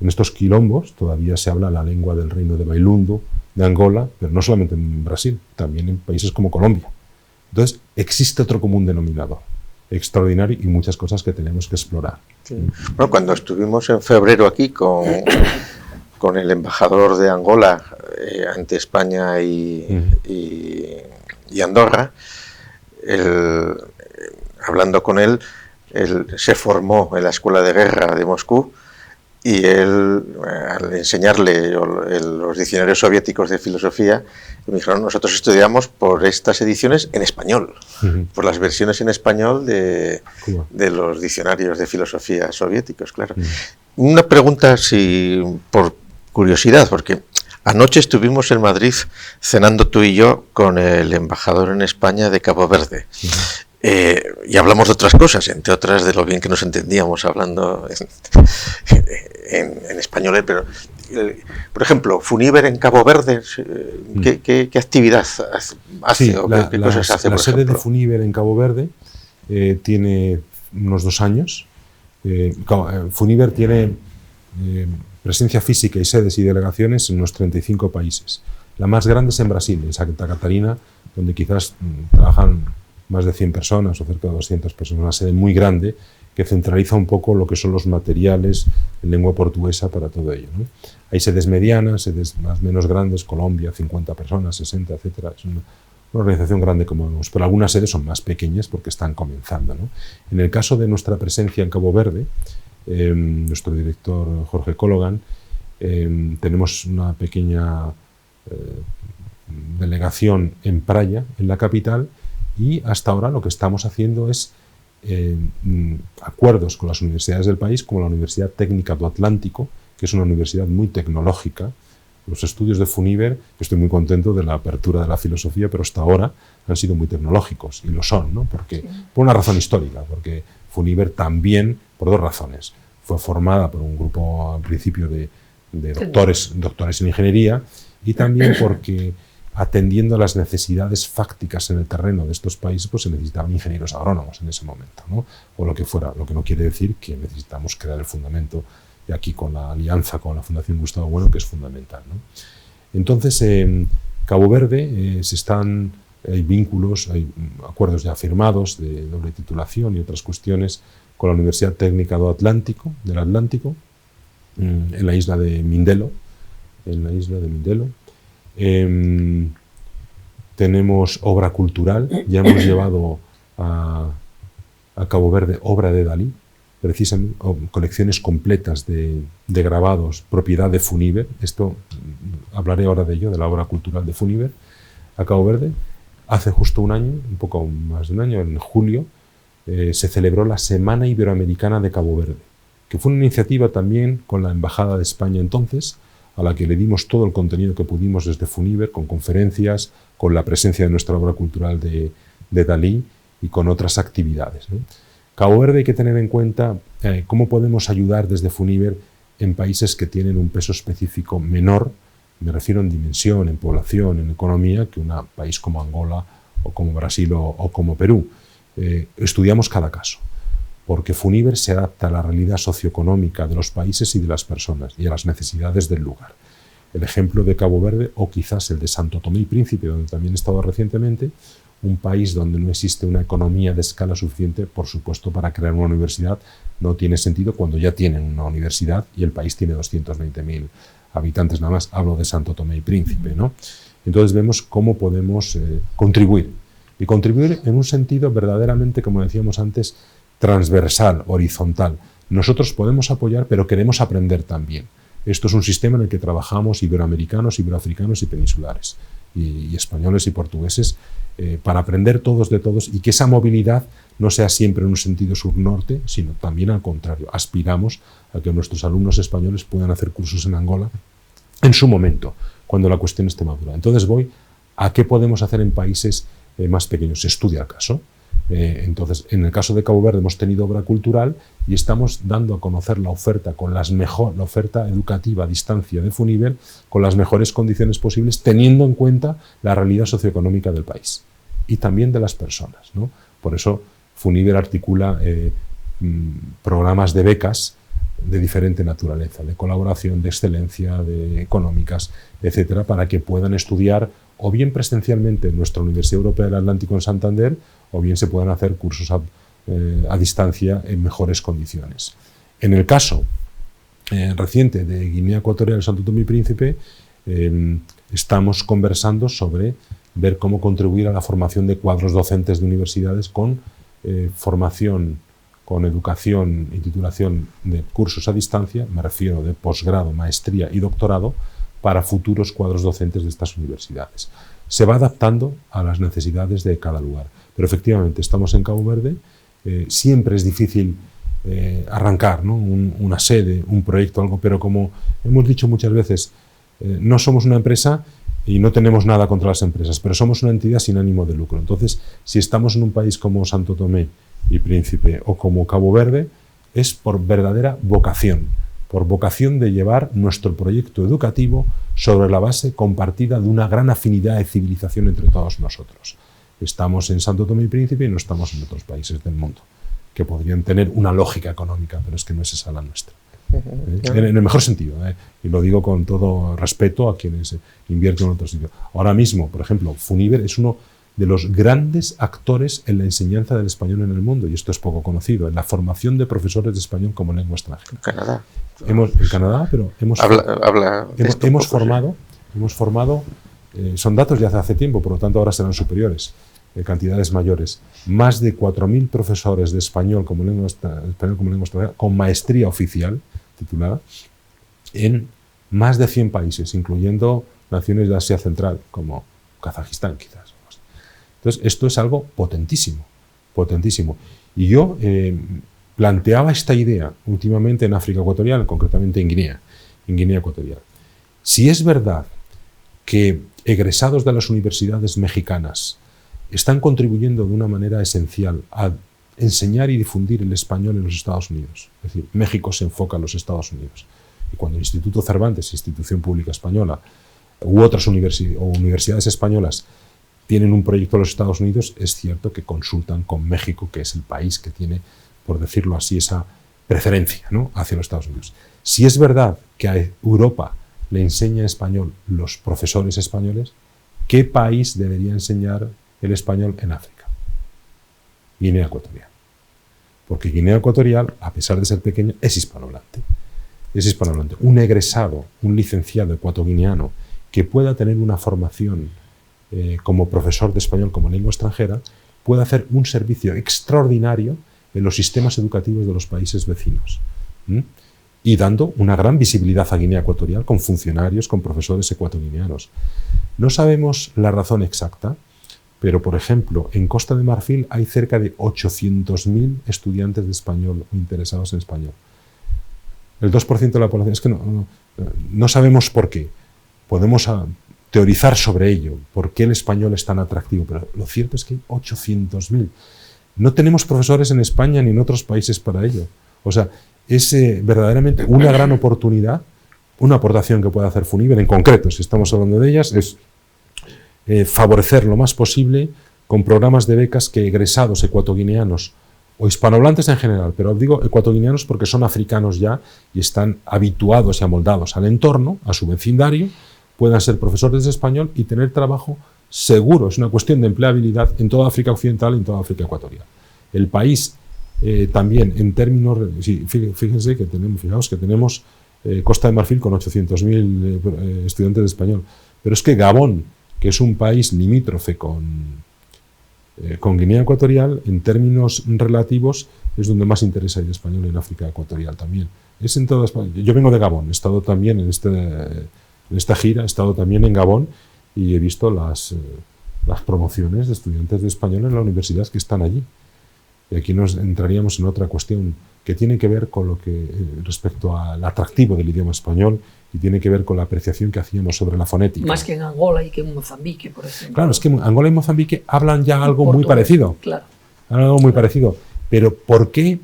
estos quilombos todavía se habla la lengua del reino de Bailundo, de Angola, pero no solamente en Brasil, también en países como Colombia. Entonces, existe otro común denominador extraordinario y muchas cosas que tenemos que explorar. Sí. Bueno, cuando estuvimos en febrero aquí con el embajador de Angola ante España y Andorra, hablando con él se formó en la Escuela de Guerra de Moscú, y él, al enseñarle los diccionarios soviéticos de filosofía, me dijeron: nosotros estudiamos por estas ediciones en español, por las versiones en español de los diccionarios de filosofía soviéticos, claro. Una pregunta, si por curiosidad, porque anoche estuvimos en Madrid cenando tú y yo con el embajador en España de Cabo Verde. Y hablamos de otras cosas, entre otras de lo bien que nos entendíamos hablando en español, pero por ejemplo, Funiver en Cabo Verde, ¿qué actividad hace? Sí, o qué cosas hace? La sede de Funiver en Cabo Verde tiene unos 2 años. Funiver tiene presencia física y sedes y delegaciones en unos 35 países. La más grande es en Brasil, en Santa Catarina, donde quizás trabajan más de 100 personas o cerca de 200 personas, una sede muy grande que centraliza un poco lo que son los materiales en lengua portuguesa para todo ello, ¿no? Hay sedes medianas, sedes más menos grandes, Colombia, 50 personas, 60, etcétera. Es una organización grande, como vemos, pero algunas sedes son más pequeñas porque están comenzando, ¿no? En el caso de nuestra presencia en Cabo Verde, nuestro director Jorge Cologan, tenemos una pequeña delegación en Praia, en la capital, y hasta ahora lo que estamos haciendo es acuerdos con las universidades del país, como la Universidad Técnica do Atlántico, que es una universidad muy tecnológica. Los estudios de Funiver, estoy muy contento de la apertura de la filosofía, pero hasta ahora han sido muy tecnológicos, y lo son, ¿no? Porque, por una razón histórica, porque Funiver también, por 2 razones, fue formada por un grupo al principio de doctores en ingeniería, y también porque, atendiendo a las necesidades fácticas en el terreno de estos países, pues se necesitaban ingenieros agrónomos en ese momento, ¿no? O lo que fuera, lo que no quiere decir que necesitamos crear el fundamento, y aquí con la alianza con la Fundación Gustavo Bueno, que es fundamental, ¿no? Entonces, en Cabo Verde hay vínculos, hay acuerdos ya firmados de doble titulación y otras cuestiones con la Universidad Técnica del Atlántico, en la isla de Mindelo, tenemos obra cultural, ya hemos llevado a Cabo Verde obra de Dalí, precisamente, colecciones completas de grabados, propiedad de Funiver. Esto, hablaré ahora de ello, de la obra cultural de Funiver, a Cabo Verde. Hace justo un año, un poco más de un año, en julio, se celebró la Semana Iberoamericana de Cabo Verde, que fue una iniciativa también con la Embajada de España entonces, a la que le dimos todo el contenido que pudimos desde Funiver, con conferencias, con la presencia de nuestra obra cultural de Dalí y con otras actividades, ¿no? Cabo Verde, hay que tener en cuenta cómo podemos ayudar desde Funiver en países que tienen un peso específico menor, me refiero en dimensión, en población, en economía, que un país como Angola o como Brasil o como Perú. Estudiamos cada caso, porque Funiver se adapta a la realidad socioeconómica de los países y de las personas y a las necesidades del lugar. El ejemplo de Cabo Verde, o quizás el de Santo Tomé y Príncipe, donde también he estado recientemente, un país donde no existe una economía de escala suficiente, por supuesto, para crear una universidad, no tiene sentido cuando ya tienen una universidad y el país tiene 220.000 habitantes nada más. Hablo de Santo Tomé y Príncipe, ¿no? Entonces vemos cómo podemos contribuir y contribuir en un sentido verdaderamente, como decíamos antes, transversal, horizontal. Nosotros podemos apoyar, pero queremos aprender también. Esto es un sistema en el que trabajamos iberoamericanos, iberoafricanos y peninsulares, y españoles y portugueses, para aprender todos de todos y que esa movilidad no sea siempre en un sentido sur-norte, sino también al contrario. Aspiramos a que nuestros alumnos españoles puedan hacer cursos en Angola en su momento, cuando la cuestión esté madura. Entonces voy a qué podemos hacer en países más pequeños. Se estudia el caso. Entonces, en el caso de Cabo Verde hemos tenido obra cultural y estamos dando a conocer la oferta la oferta educativa a distancia de FUNIBER con las mejores condiciones posibles, teniendo en cuenta la realidad socioeconómica del país y también de las personas, ¿no? Por eso FUNIBER articula programas de becas de diferente naturaleza, de colaboración, de excelencia, de económicas, etcétera, para que puedan estudiar o bien presencialmente en nuestra Universidad Europea del Atlántico en Santander, o bien se puedan hacer cursos a distancia en mejores condiciones. En el caso reciente de Guinea Ecuatorial y Santo Tomé y Príncipe, estamos conversando sobre ver cómo contribuir a la formación de cuadros docentes de universidades con formación, con educación y titulación de cursos a distancia, me refiero de posgrado, maestría y doctorado, para futuros cuadros docentes de estas universidades. Se va adaptando a las necesidades de cada lugar. Pero efectivamente, estamos en Cabo Verde, siempre es difícil arrancar, ¿no? Una sede, un proyecto, algo, pero como hemos dicho muchas veces, no somos una empresa y no tenemos nada contra las empresas, pero somos una entidad sin ánimo de lucro. Entonces, si estamos en un país como Santo Tomé y Príncipe o como Cabo Verde, es por verdadera vocación de llevar nuestro proyecto educativo sobre la base compartida de una gran afinidad de civilización entre todos nosotros. Estamos en Santo Tomé y Príncipe y no estamos en otros países del mundo, que podrían tener una lógica económica, pero es que no es esa la nuestra. En el mejor sentido, y lo digo con todo respeto a quienes invierten en otros sitios. Ahora mismo, por ejemplo, FUNIBER es uno de los grandes actores en la enseñanza del español en el mundo, y esto es poco conocido, en la formación de profesores de español como lengua extranjera. En Canadá. En Canadá, pero hemos formado, son datos ya hace tiempo, por lo tanto ahora serán superiores, cantidades mayores, más de 4.000 profesores de español como lengua extranjera, con maestría oficial titulada, en más de 100 países, incluyendo naciones de Asia Central, como Kazajistán quizás. Entonces, esto es algo potentísimo, potentísimo. Y yo planteaba esta idea últimamente en África Ecuatorial, concretamente en Guinea Ecuatorial. Si es verdad que egresados de las universidades mexicanas están contribuyendo de una manera esencial a enseñar y difundir el español en los Estados Unidos, es decir, México se enfoca en los Estados Unidos, y cuando el Instituto Cervantes, institución pública española, u otras universidades españolas tienen un proyecto en los Estados Unidos, es cierto que consultan con México, que es el país que tiene, por decirlo así, esa preferencia, ¿no?, hacia los Estados Unidos. Si es verdad que a Europa le enseña español los profesores españoles, ¿qué país debería enseñar el español en África? Guinea Ecuatorial. Porque Guinea Ecuatorial, a pesar de ser pequeña, es hispanohablante. Es hispanohablante. Un egresado, un licenciado ecuatoguineano que pueda tener una formación como profesor de español como lengua extranjera, puede hacer un servicio extraordinario en los sistemas educativos de los países vecinos. Y dando una gran visibilidad a Guinea Ecuatorial con funcionarios, con profesores ecuatoguineanos. No sabemos la razón exacta, pero, por ejemplo, en Costa de Marfil hay cerca de 800.000 estudiantes de español o interesados en español. El 2% de la población. Es que no sabemos por qué. Podemos teorizar sobre ello, por qué el español es tan atractivo, pero lo cierto es que hay 800.000. No tenemos profesores en España ni en otros países para ello. O sea, es verdaderamente una gran oportunidad, una aportación que puede hacer FUNIBER, en concreto, si estamos hablando de ellas, es favorecer lo más posible con programas de becas que egresados ecuatoguineanos o hispanohablantes en general, pero digo ecuatoguineanos porque son africanos ya y están habituados y amoldados al entorno, a su vecindario, puedan ser profesores de español y tener trabajo seguro. Es una cuestión de empleabilidad en toda África Occidental y en toda África Ecuatorial. El país también en términos, sí, fíjense que tenemos Costa de Marfil con 800.000 estudiantes de español, pero es que Gabón, que es un país limítrofe con Con Guinea Ecuatorial, en términos relativos, es donde más interesa el español en África Ecuatorial también. Es en toda España. Yo vengo de Gabón, he estado también en esta gira, he estado también en Gabón y he visto las promociones de estudiantes de español en la universidad que están allí. Y aquí nos entraríamos en otra cuestión que tiene que ver con lo que respecto al atractivo del idioma español y tiene que ver con la apreciación que hacíamos sobre la fonética. Más que en Angola y que en Mozambique, por ejemplo. Claro, es que en Angola y Mozambique hablan ya algo muy parecido. Claro. Algo muy parecido. Pero ¿por qué?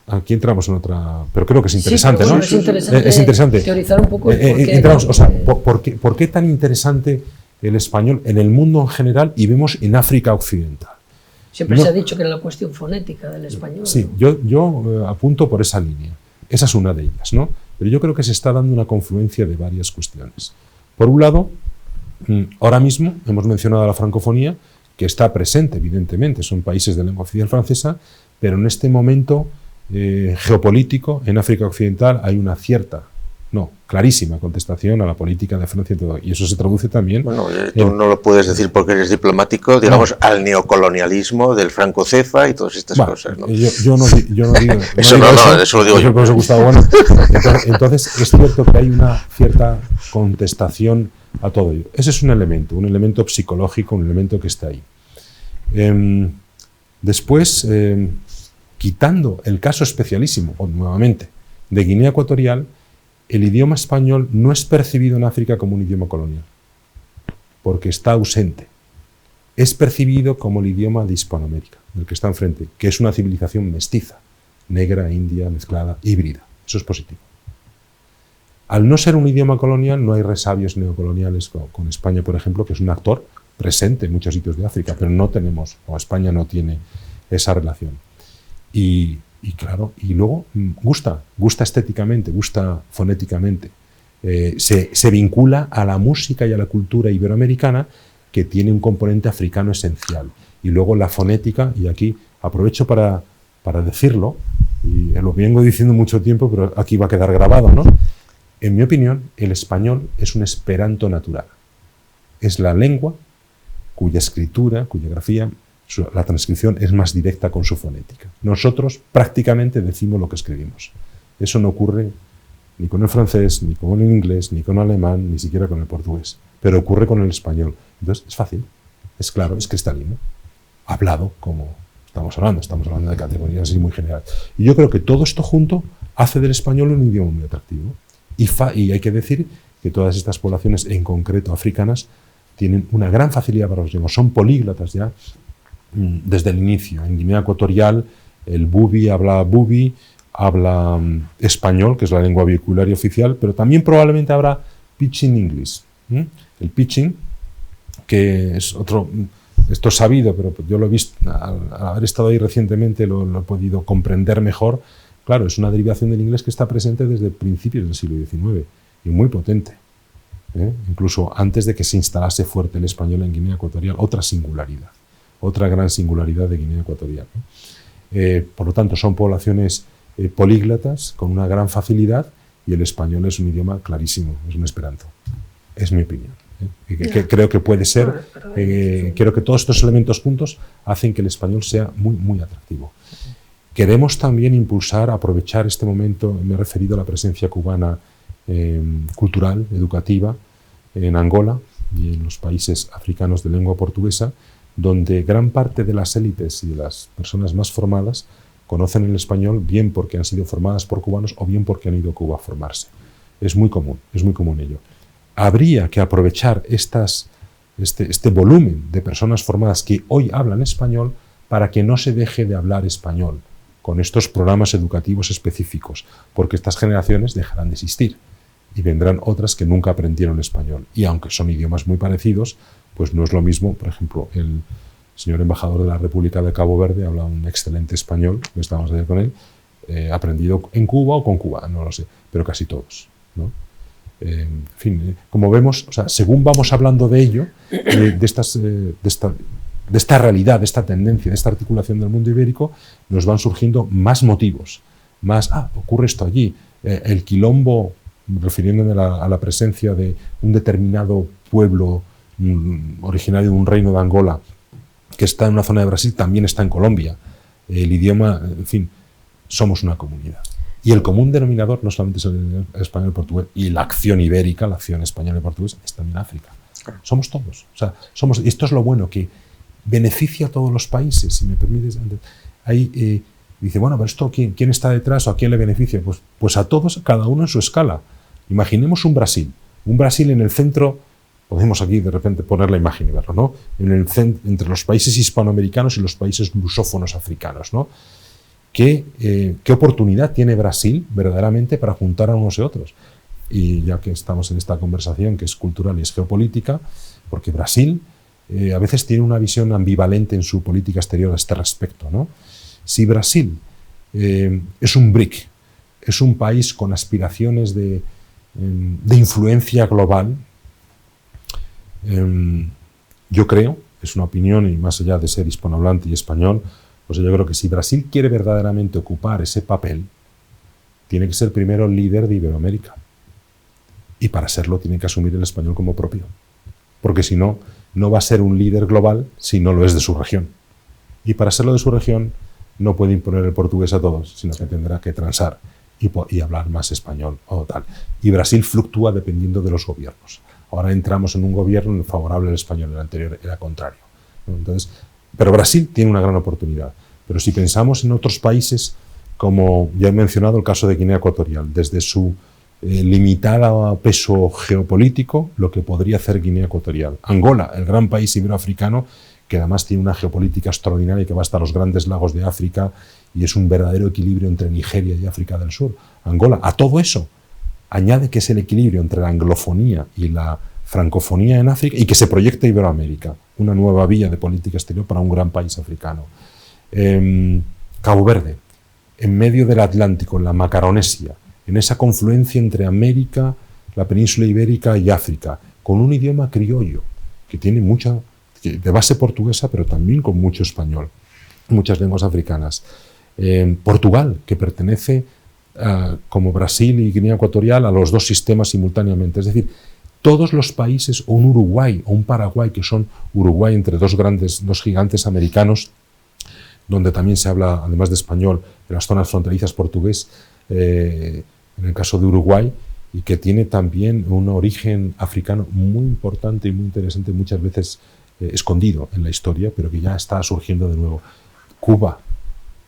Aquí entramos en otra... Pero creo que es interesante, sí, ¿no? Es interesante, es interesante teorizar un poco el por qué. Entramos, o sea, ¿por qué tan interesante el español en el mundo en general y vemos en África Occidental? Siempre se ha dicho que era la cuestión fonética del español. Sí, ¿no? yo apunto por esa línea. Esa es una de ellas, ¿no? Pero yo creo que se está dando una confluencia de varias cuestiones. Por un lado, ahora mismo hemos mencionado la francofonía, que está presente, evidentemente, son países de lengua oficial francesa, pero en este momento geopolítico, en África Occidental, hay una clarísima contestación a la política de Francia y todo. Y eso se traduce también... Bueno, tú no lo puedes decir porque eres diplomático, digamos, al neocolonialismo del franco-cefa y todas estas cosas, ¿no? Yo no digo... Eso lo digo yo. Eso, Gustavo, bueno. Entonces, es cierto que hay una cierta contestación a todo ello. Ese es un elemento psicológico, un elemento que está ahí. Después, quitando el caso especialísimo, nuevamente, de Guinea Ecuatorial, el idioma español no es percibido en África como un idioma colonial, porque está ausente. Es percibido como el idioma de Hispanoamérica, del que está enfrente, que es una civilización mestiza, negra, india, mezclada, híbrida. Eso es positivo. Al no ser un idioma colonial, no hay resabios neocoloniales con España, por ejemplo, que es un actor presente en muchos sitios de África, pero no tenemos, o España no tiene esa relación. Y claro, y luego gusta estéticamente, gusta fonéticamente, se vincula a la música y a la cultura iberoamericana, que tiene un componente africano esencial. Y luego la fonética, y aquí aprovecho para decirlo, y lo vengo diciendo mucho tiempo, pero aquí va a quedar grabado, ¿no? En mi opinión, el español es un esperanto natural. Es la lengua cuya escritura, cuya grafía, la transcripción es más directa con su fonética. Nosotros prácticamente decimos lo que escribimos. Eso no ocurre ni con el francés, ni con el inglés, ni con el alemán, ni siquiera con el portugués. Pero ocurre con el español. Entonces es fácil, es claro, es cristalino. Hablado como estamos hablando de categorías así muy generales. Y yo creo que todo esto junto hace del español un idioma muy atractivo. Y hay que decir que todas estas poblaciones, en concreto africanas, tienen una gran facilidad para los idiomas. Son políglatas ya desde el inicio. En Guinea Ecuatorial, el bubi habla español, que es la lengua vehicular y oficial, pero también probablemente habrá Pidgin English. El Pidgin, que es otro... Esto es sabido, pero yo lo he visto, al haber estado ahí recientemente, lo he podido comprender mejor. Claro, es una derivación del inglés que está presente desde principios del siglo XIX y muy potente. Incluso antes de que se instalase fuerte el español en Guinea Ecuatorial, otra gran singularidad de Guinea Ecuatorial. Por lo tanto, son poblaciones políglatas con una gran facilidad y el español es un idioma clarísimo, es un esperanto. Es mi opinión. Creo que puede ser, creo que todos estos elementos juntos hacen que el español sea muy, muy atractivo. Queremos también impulsar, aprovechar este momento, me he referido a la presencia cubana cultural, educativa, en Angola y en los países africanos de lengua portuguesa, donde gran parte de las élites y de las personas más formadas conocen el español bien porque han sido formadas por cubanos o bien porque han ido a Cuba a formarse. Es muy común ello. Habría que aprovechar este volumen de personas formadas que hoy hablan español para que no se deje de hablar español con estos programas educativos específicos, porque estas generaciones dejarán de existir y vendrán otras que nunca aprendieron español. Y aunque son idiomas muy parecidos, pues no es lo mismo. Por ejemplo, el señor embajador de la República de Cabo Verde habla un excelente español, lo estábamos ayer con él, aprendido en Cuba o con Cuba, no lo sé, pero casi todos, ¿no? En fin, como vemos, o sea, según vamos hablando de ello, de esta realidad, de esta tendencia, de esta articulación del mundo ibérico, nos van surgiendo más motivos, ocurre esto allí, el quilombo, refiriéndome a la presencia de un determinado pueblo originario de un reino de Angola que está en una zona de Brasil también está en Colombia. El idioma, en fin, somos una comunidad. Y el común denominador no solamente es el español y el portugués, y la acción ibérica, la acción española y portuguesa, es también África. Somos todos. O sea, esto es lo bueno, que beneficia a todos los países, si me permites. Ahí dice, bueno, pero esto, ¿quién está detrás o a quién le beneficia? Pues a todos, cada uno en su escala. Imaginemos un Brasil en el centro, podemos aquí de repente poner la imagen y verlo, ¿no? Entre los países hispanoamericanos y los países lusófonos africanos, ¿no? ¿Qué oportunidad tiene Brasil verdaderamente para juntar a unos y otros? Y ya que estamos en esta conversación que es cultural y es geopolítica, porque Brasil a veces tiene una visión ambivalente en su política exterior a este respecto, ¿no? Si Brasil es un BRIC, es un país con aspiraciones de influencia global, yo creo, es una opinión y más allá de ser hispanohablante y español, pues yo creo que si Brasil quiere verdaderamente ocupar ese papel, tiene que ser primero el líder de Iberoamérica. Y para serlo tiene que asumir el español como propio. Porque si no, no va a ser un líder global si no lo es de su región. Y para serlo de su región no puede imponer el portugués a todos, sino que tendrá que transar y hablar más español o tal. Y Brasil fluctúa dependiendo de los gobiernos. Ahora entramos en un gobierno favorable al español, el anterior era contrario, ¿no? Entonces, pero Brasil tiene una gran oportunidad. Pero si pensamos en otros países, como ya he mencionado el caso de Guinea Ecuatorial, desde su limitado peso geopolítico, lo que podría hacer Guinea Ecuatorial. Angola, el gran país iberoafricano, que además tiene una geopolítica extraordinaria y que va hasta los grandes lagos de África y es un verdadero equilibrio entre Nigeria y África del Sur. Angola, a todo eso, añade que es el equilibrio entre la anglofonía y la francofonía en África y que se proyecta Iberoamérica, una nueva vía de política exterior para un gran país africano. Cabo Verde, en medio del Atlántico, en la Macaronesia, en esa confluencia entre América, la península ibérica y África, con un idioma criollo, que tiene mucha, de base portuguesa, pero también con mucho español, muchas lenguas africanas. Portugal, que pertenece, como Brasil y Guinea Ecuatorial, a los dos sistemas simultáneamente. Es decir, todos los países, o un Uruguay o un Paraguay, que son Uruguay entre dos gigantes americanos, donde también se habla, además de español, en las zonas fronterizas portugués, en el caso de Uruguay, y que tiene también un origen africano muy importante y muy interesante, muchas veces escondido en la historia, pero que ya está surgiendo de nuevo. Cuba,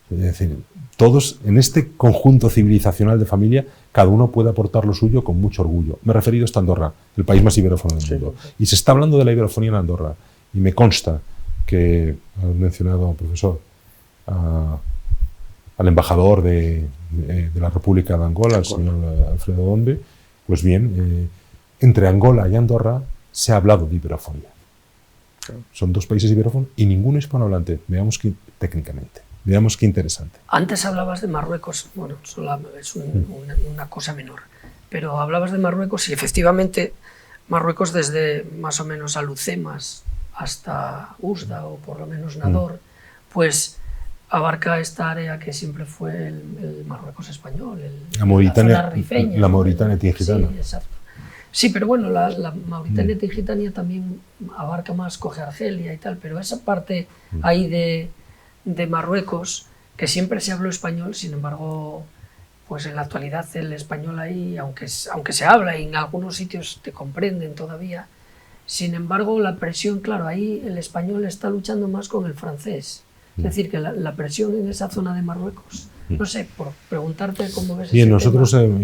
es decir, todos en este conjunto civilizacional de familia, cada uno puede aportar lo suyo con mucho orgullo. Me he referido a Andorra, el país más iberófono del mundo. Y se está hablando de la iberofonía en Andorra, y me consta que, has mencionado, profesor, al embajador de la República de Angola, el señor Alfredo Donde, pues bien, entre Angola y Andorra se ha hablado de iberofonía. Claro. Son dos países iberófonos y ninguno hispanohablante. Veamos que técnicamente. Veamos qué interesante. Antes hablabas de Marruecos, bueno, es una cosa menor, pero hablabas de Marruecos y efectivamente Marruecos desde más o menos Alucemas hasta Oujda o por lo menos Nador, pues abarca esta área que siempre fue el Marruecos español, la Mauritania tingitana. Sí, exacto. Sí, pero bueno, la Mauritania tingitana también abarca más, coge Argelia y tal, pero esa parte ahí de Marruecos, que siempre se habló español, sin embargo, pues en la actualidad el español ahí, aunque se habla y en algunos sitios te comprenden todavía, sin embargo la presión, claro, ahí el español está luchando más con el francés. Es decir, que la presión en esa zona de Marruecos, no sé, por preguntarte cómo ves Bien, ese nosotros tema.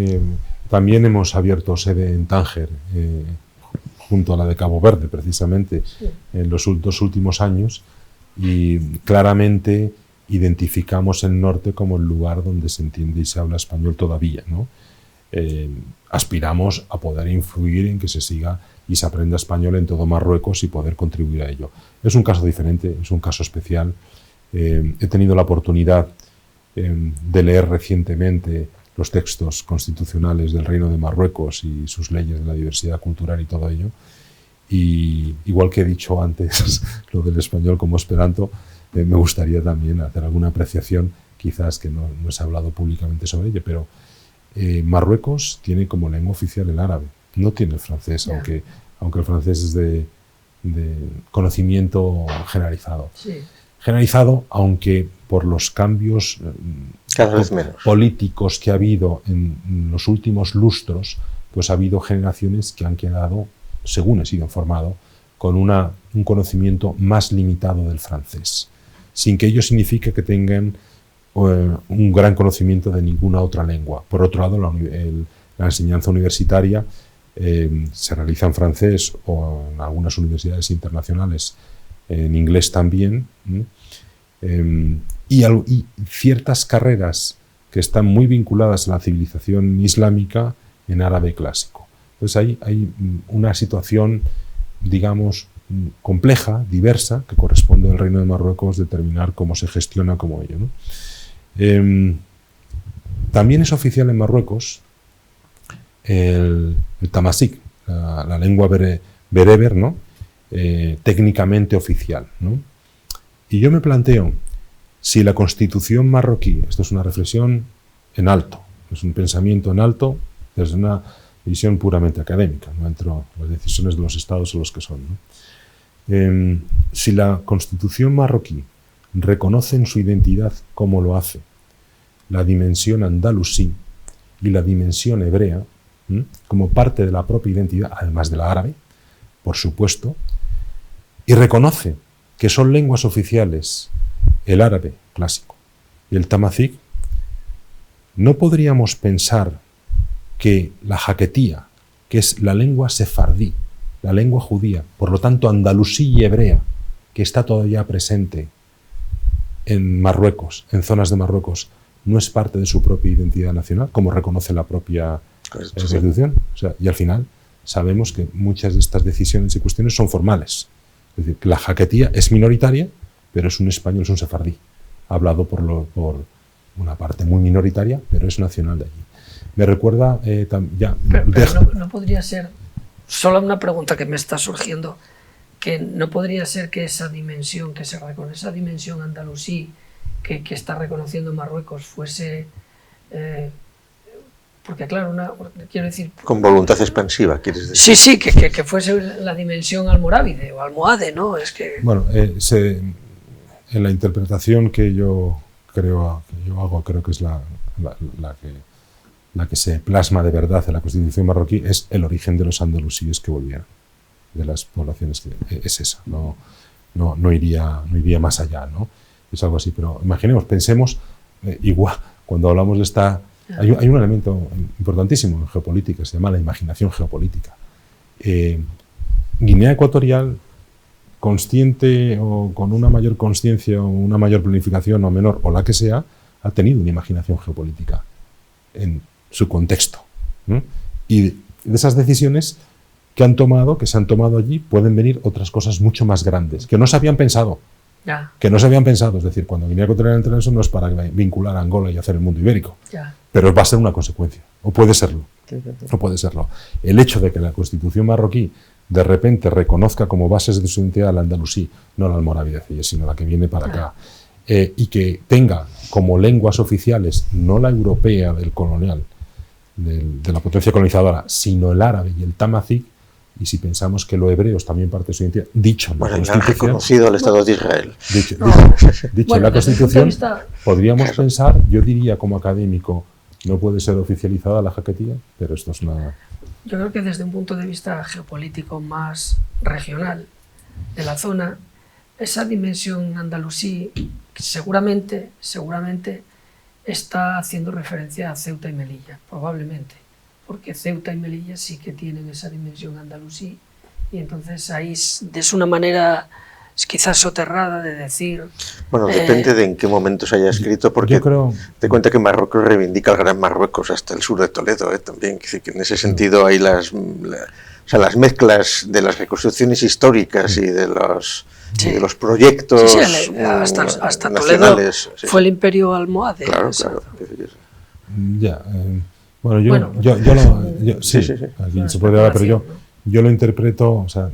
También hemos abierto sede en Tánger, junto a la de Cabo Verde, precisamente, sí, en los dos últimos años, y claramente identificamos el norte como el lugar donde se entiende y se habla español todavía, ¿no? Aspiramos a poder influir en que se siga y se aprenda español en todo Marruecos y poder contribuir a ello. Es un caso diferente, es un caso especial. He tenido la oportunidad de leer recientemente los textos constitucionales del Reino de Marruecos y sus leyes de la diversidad cultural y todo ello. Y igual que he dicho antes lo del español como esperanto, me gustaría también hacer alguna apreciación, quizás que no se ha hablado públicamente sobre ello, pero Marruecos tiene como lengua oficial el árabe, no tiene el francés, aunque el francés es de conocimiento generalizado. Sí. Generalizado, aunque por los cambios cada vez menos políticos que ha habido en los últimos lustros, pues ha habido generaciones que han quedado, según he sido informado, con un conocimiento más limitado del francés, sin que ello signifique que tengan un gran conocimiento de ninguna otra lengua. Por otro lado, la enseñanza universitaria se realiza en francés o en algunas universidades internacionales en inglés también, y ciertas carreras que están muy vinculadas a la civilización islámica en árabe clásico. Entonces hay una situación, digamos, compleja, diversa, que corresponde al Reino de Marruecos determinar cómo se gestiona como ello, ¿no? También es oficial en Marruecos el tamasik, la lengua bereber, ¿no? Técnicamente oficial, ¿no? Y yo me planteo si la Constitución marroquí, esto es una reflexión en alto, es un pensamiento en alto desde una visión puramente académica, no entro en las decisiones de los estados o los que son, ¿no? Si la Constitución marroquí reconoce en su identidad, como lo hace, la dimensión andalusí y la dimensión hebrea, como parte de la propia identidad, además de la árabe, por supuesto, y reconoce que son lenguas oficiales el árabe clásico y el tamasik, ¿no podríamos pensar que la jaquetía, que es la lengua sefardí, la lengua judía, por lo tanto andalusí y hebrea, que está todavía presente en Marruecos, en zonas de Marruecos, no es parte de su propia identidad nacional, como reconoce la propia Constitución? O sea, y al final sabemos que muchas de estas decisiones y cuestiones son formales. Es decir, que la jaquetía es minoritaria, pero es un español, es un sefardí, hablado por una parte muy minoritaria, pero es nacional de allí. Me recuerda pero no podría ser, solo una pregunta que me está surgiendo, que no podría ser que esa dimensión, que se reconoce, esa dimensión andalusí que está reconociendo Marruecos fuese... porque claro, quiero decir... Con voluntad expansiva, ¿quieres decir? Sí, que fuese la dimensión almorávide o almohade, ¿no? Es que... Bueno, en la interpretación que yo hago, creo que es la que se plasma de verdad en la Constitución marroquí, es el origen de los andalusíes que volvieron, de las poblaciones que es esa, no iría más allá, ¿no? Es algo así, pero imaginemos, pensemos, igual, cuando hablamos de esta... Hay un elemento importantísimo en geopolítica, se llama la imaginación geopolítica. Guinea Ecuatorial, consciente o con una mayor consciencia o una mayor planificación o menor, o la que sea, ha tenido una imaginación geopolítica en su contexto, ¿no? Y de esas decisiones que se han tomado allí, pueden venir otras cosas mucho más grandes, que no se habían pensado. Que no se habían pensado, es decir, cuando Guinea Ecuatorial entra en eso no es para vincular a Angola y hacer el mundo ibérico, pero va a ser una consecuencia, o puede serlo, o puede serlo. El hecho de que la Constitución marroquí de repente reconozca como bases de su identidad la andalusí, no la almorávide, sino la que viene para acá, y que tenga como lenguas oficiales, no la europea del colonial, de la potencia colonizadora, sino el árabe y el tamasik. Y si pensamos que lo hebreo es también parte de su identidad, dicho en la Constitución... han reconocido al Estado de Israel. Dicho en la Constitución, podríamos pensar, yo diría como académico, no puede ser oficializada la jaquetía, pero esto es una... Yo creo que desde un punto de vista geopolítico más regional de la zona, esa dimensión andalusí seguramente está haciendo referencia a Ceuta y Melilla, probablemente. Porque Ceuta y Melilla sí que tienen esa dimensión andalusí, y entonces ahí es una manera quizás soterrada de decir... Bueno, depende de en qué momento se haya escrito, porque te cuenta que Marruecos reivindica el Gran Marruecos hasta el sur de Toledo, también, que en ese sentido hay las mezclas de las reconstrucciones históricas y de los proyectos hasta nacionales. Toledo fue el imperio almohade. Claro. Bueno, aquí se puede hablar, pero yo lo interpreto, o sea,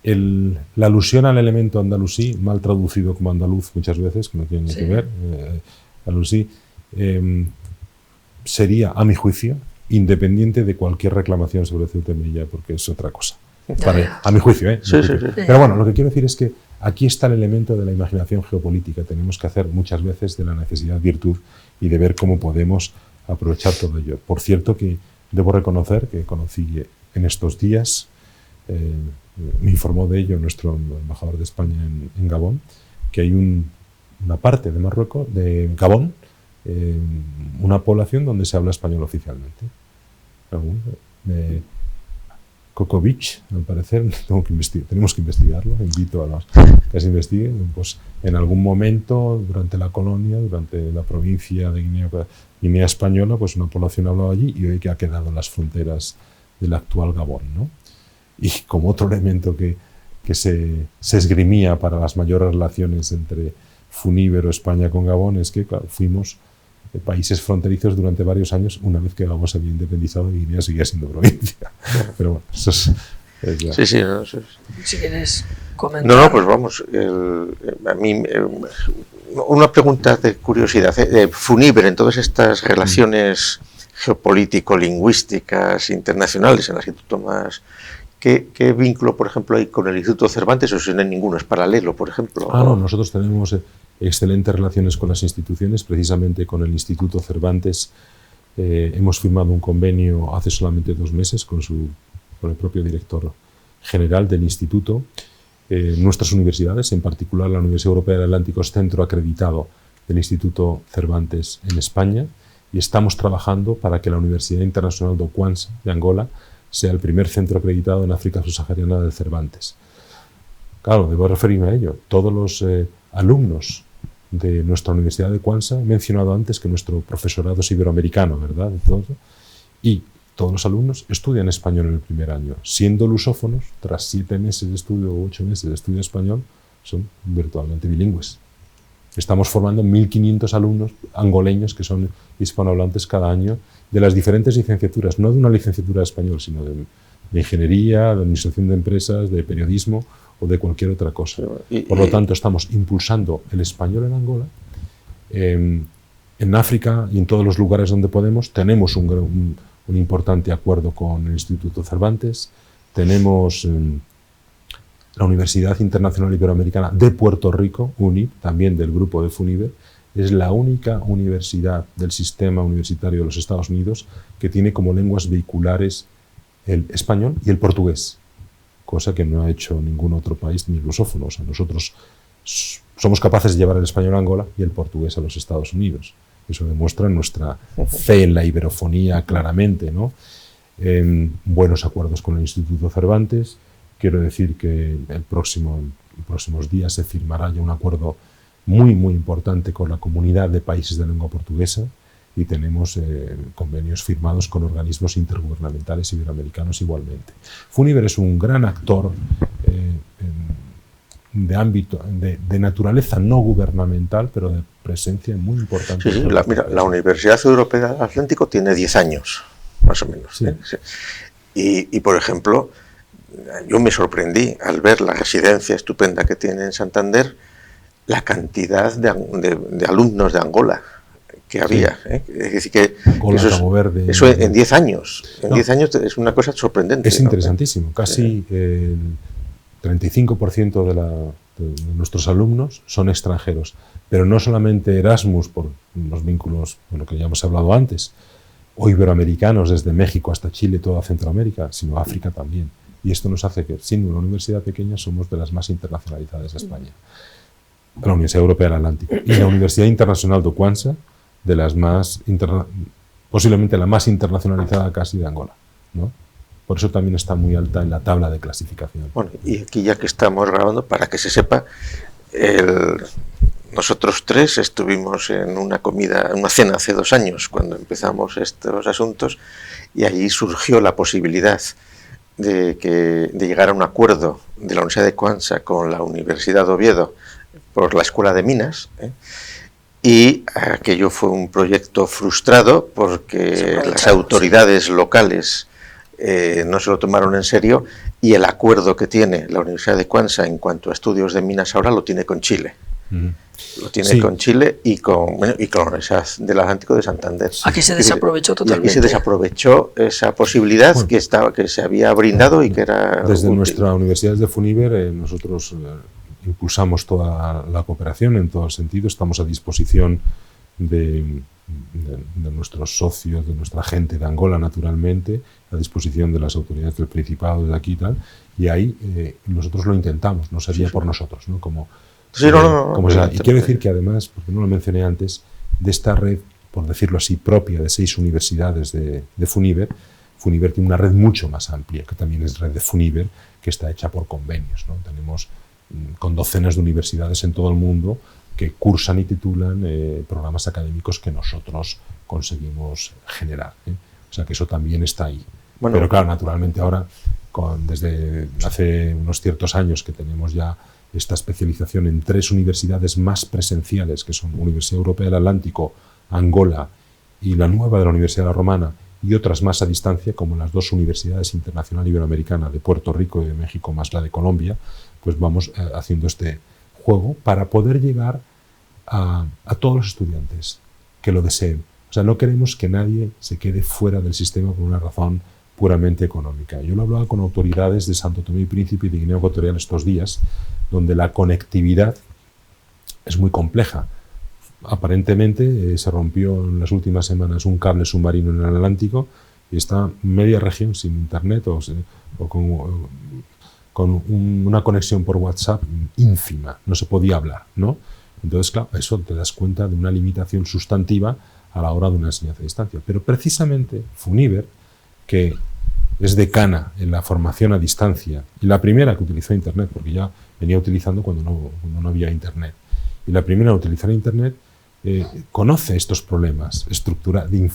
la alusión al elemento andalusí, mal traducido como andaluz muchas veces, que no tiene nada que ver, andalusí, sería, a mi juicio, independiente de cualquier reclamación sobre Ceuta y Melilla, porque es otra cosa. A mi juicio, ¿eh? Sí, sí. Pero bueno, lo que quiero decir es que aquí está el elemento de la imaginación geopolítica. Tenemos que hacer muchas veces de la necesidad virtud y de ver cómo podemos aprovechar todo ello. Por cierto, que debo reconocer que conocí en estos días, me informó de ello nuestro embajador de España en Gabón, que hay una parte de Marruecos, de Gabón, una población donde se habla español oficialmente. Cocovic, al parecer, tenemos que investigarlo, invito a los que se investiguen, pues en algún momento, durante la colonia, durante la provincia de Guinea Española, pues una población hablaba allí y hoy que ha quedado en las fronteras del actual Gabón, ¿no? Y como otro elemento que se esgrimía para las mayores relaciones entre Funíbero, España con Gabón, es que, claro, fuimos países fronterizos durante varios años, una vez que Gabón se había independizado y Guinea seguía siendo provincia. Pero bueno, eso es ya. Sí, no, sí. Si quieres comentar. No, pues vamos. A mí, una pregunta de curiosidad. Funíbero, en todas estas relaciones geopolítico-lingüísticas internacionales en las que tú tomas, ¿qué vínculo, por ejemplo, hay con el Instituto Cervantes? O si no hay ninguno, es paralelo, por ejemplo. No, nosotros tenemos excelentes relaciones con las instituciones, precisamente con el Instituto Cervantes. Hemos firmado un convenio hace solamente 2 meses con el propio director general del instituto. Nuestras universidades, en particular la Universidad Europea del Atlántico, es centro acreditado del Instituto Cervantes en España, y estamos trabajando para que la Universidad Internacional de Kwanza, de Angola, sea el primer centro acreditado en África subsahariana del Cervantes. Claro, debo referirme a ello. Todos los alumnos de nuestra Universidad de Kwanza, he mencionado antes que nuestro profesorado es iberoamericano, ¿verdad? Y todos los alumnos estudian español en el primer año. Siendo lusófonos, tras 7 meses de estudio o 8 meses de estudio español, son virtualmente bilingües. Estamos formando 1.500 alumnos angoleños que son hispanohablantes cada año de las diferentes licenciaturas, no de una licenciatura de español, sino de ingeniería, de administración de empresas, de periodismo o de cualquier otra cosa. Por lo tanto, estamos impulsando el español en Angola. En África y en todos los lugares donde podemos, tenemos un importante acuerdo con el Instituto Cervantes. Tenemos la Universidad Internacional Iberoamericana de Puerto Rico, UNIP, también del grupo de Funíbero. Es la única universidad del sistema universitario de los Estados Unidos que tiene como lenguas vehiculares el español y el portugués, cosa que no ha hecho ningún otro país ni lusófono. O sea, nosotros somos capaces de llevar el español a Angola y el portugués a los Estados Unidos. Eso demuestra nuestra fe en la iberofonía claramente, ¿no? Buenos acuerdos con el Instituto Cervantes. Quiero decir que en próximos días se firmará ya un acuerdo muy, muy importante con la comunidad de países de lengua portuguesa, y tenemos convenios firmados con organismos intergubernamentales iberoamericanos igualmente. Funíbero es un gran actor de ámbito, de naturaleza no gubernamental, pero de presencia muy importante. Sí, la Universidad Europea del Atlántico tiene 10 años, más o menos. Sí. Sí. Y, por ejemplo, yo me sorprendí al ver la residencia estupenda que tiene en Santander, la cantidad de alumnos de Angola que había. Sí. Es decir, que Angola, Cabo Verde, eso en 10 años. En 10 años es una cosa sorprendente. Es interesantísimo. Casi el 35% de nuestros alumnos son extranjeros. Pero no solamente Erasmus, por los vínculos, bueno, que ya hemos hablado antes, o iberoamericanos desde México hasta Chile, toda Centroamérica, sino África también. Y esto nos hace que, siendo una universidad pequeña, somos de las más internacionalizadas de España. La Universidad Europea del Atlántico. Y la Universidad Internacional de Kwanza, de las más posiblemente la más internacionalizada casi de Angola, ¿no? Por eso también está muy alta en la tabla de clasificación. Bueno, y aquí ya que estamos grabando, para que se sepa, nosotros 3 estuvimos en una cena hace 2 años, cuando empezamos estos asuntos, y allí surgió la posibilidad de llegar a un acuerdo de la Universidad de Kwanza con la Universidad de Oviedo por la Escuela de Minas, y aquello fue un proyecto frustrado porque las autoridades locales no se lo tomaron en serio, y el acuerdo que tiene la Universidad de Kwanza en cuanto a estudios de minas ahora lo tiene con Chile. Lo tiene Sí. con Chile y con la Universidad del Atlántico de Santander. Aquí se desaprovechó Y totalmente. aquí se desaprovechó esa posibilidad que se había brindado y que era Desde útil. nuestra universidad de Funiver, nosotros impulsamos toda la cooperación en todo el sentido. Estamos a disposición de nuestros socios, de nuestra gente de Angola, naturalmente, a disposición de las autoridades del Principado, de aquí y tal. Y ahí nosotros lo intentamos, no sería por nosotros, ¿no? Y quiero decir que además, porque no lo mencioné antes, de esta red, por decirlo así, propia de 6 universidades de Funiver, Funiver tiene una red mucho más amplia, que también es red de Funiver, que está hecha por convenios, ¿no? Tenemos con docenas de universidades en todo el mundo que cursan y titulan programas académicos que nosotros conseguimos generar, ¿eh? O sea que eso también está ahí. Bueno, pero claro, naturalmente ahora, desde hace unos ciertos años que tenemos ya esta especialización en 3 universidades más presenciales, que son Universidad Europea del Atlántico, Angola y la nueva de la Universidad de la Romana, y otras más a distancia, como las 2 universidades internacional iberoamericana de Puerto Rico y de México, más la de Colombia, pues vamos haciendo este juego para poder llegar a todos los estudiantes que lo deseen. O sea, no queremos que nadie se quede fuera del sistema por una razón puramente económica. Yo lo hablaba con autoridades de Santo Tomé y Príncipe y de Guinea Ecuatorial estos días, donde la conectividad es muy compleja. Aparentemente se rompió en las últimas semanas un cable submarino en el Atlántico y está media región sin internet o con una conexión por WhatsApp ínfima, no se podía hablar, ¿no? Entonces, claro, eso te das cuenta de una limitación sustantiva a la hora de una enseñanza a distancia. Pero precisamente Funiver, que es decana en la formación a distancia y la primera que utilizó Internet, porque ya venía utilizando cuando no había Internet, y la primera a utilizar Internet, conoce estos problemas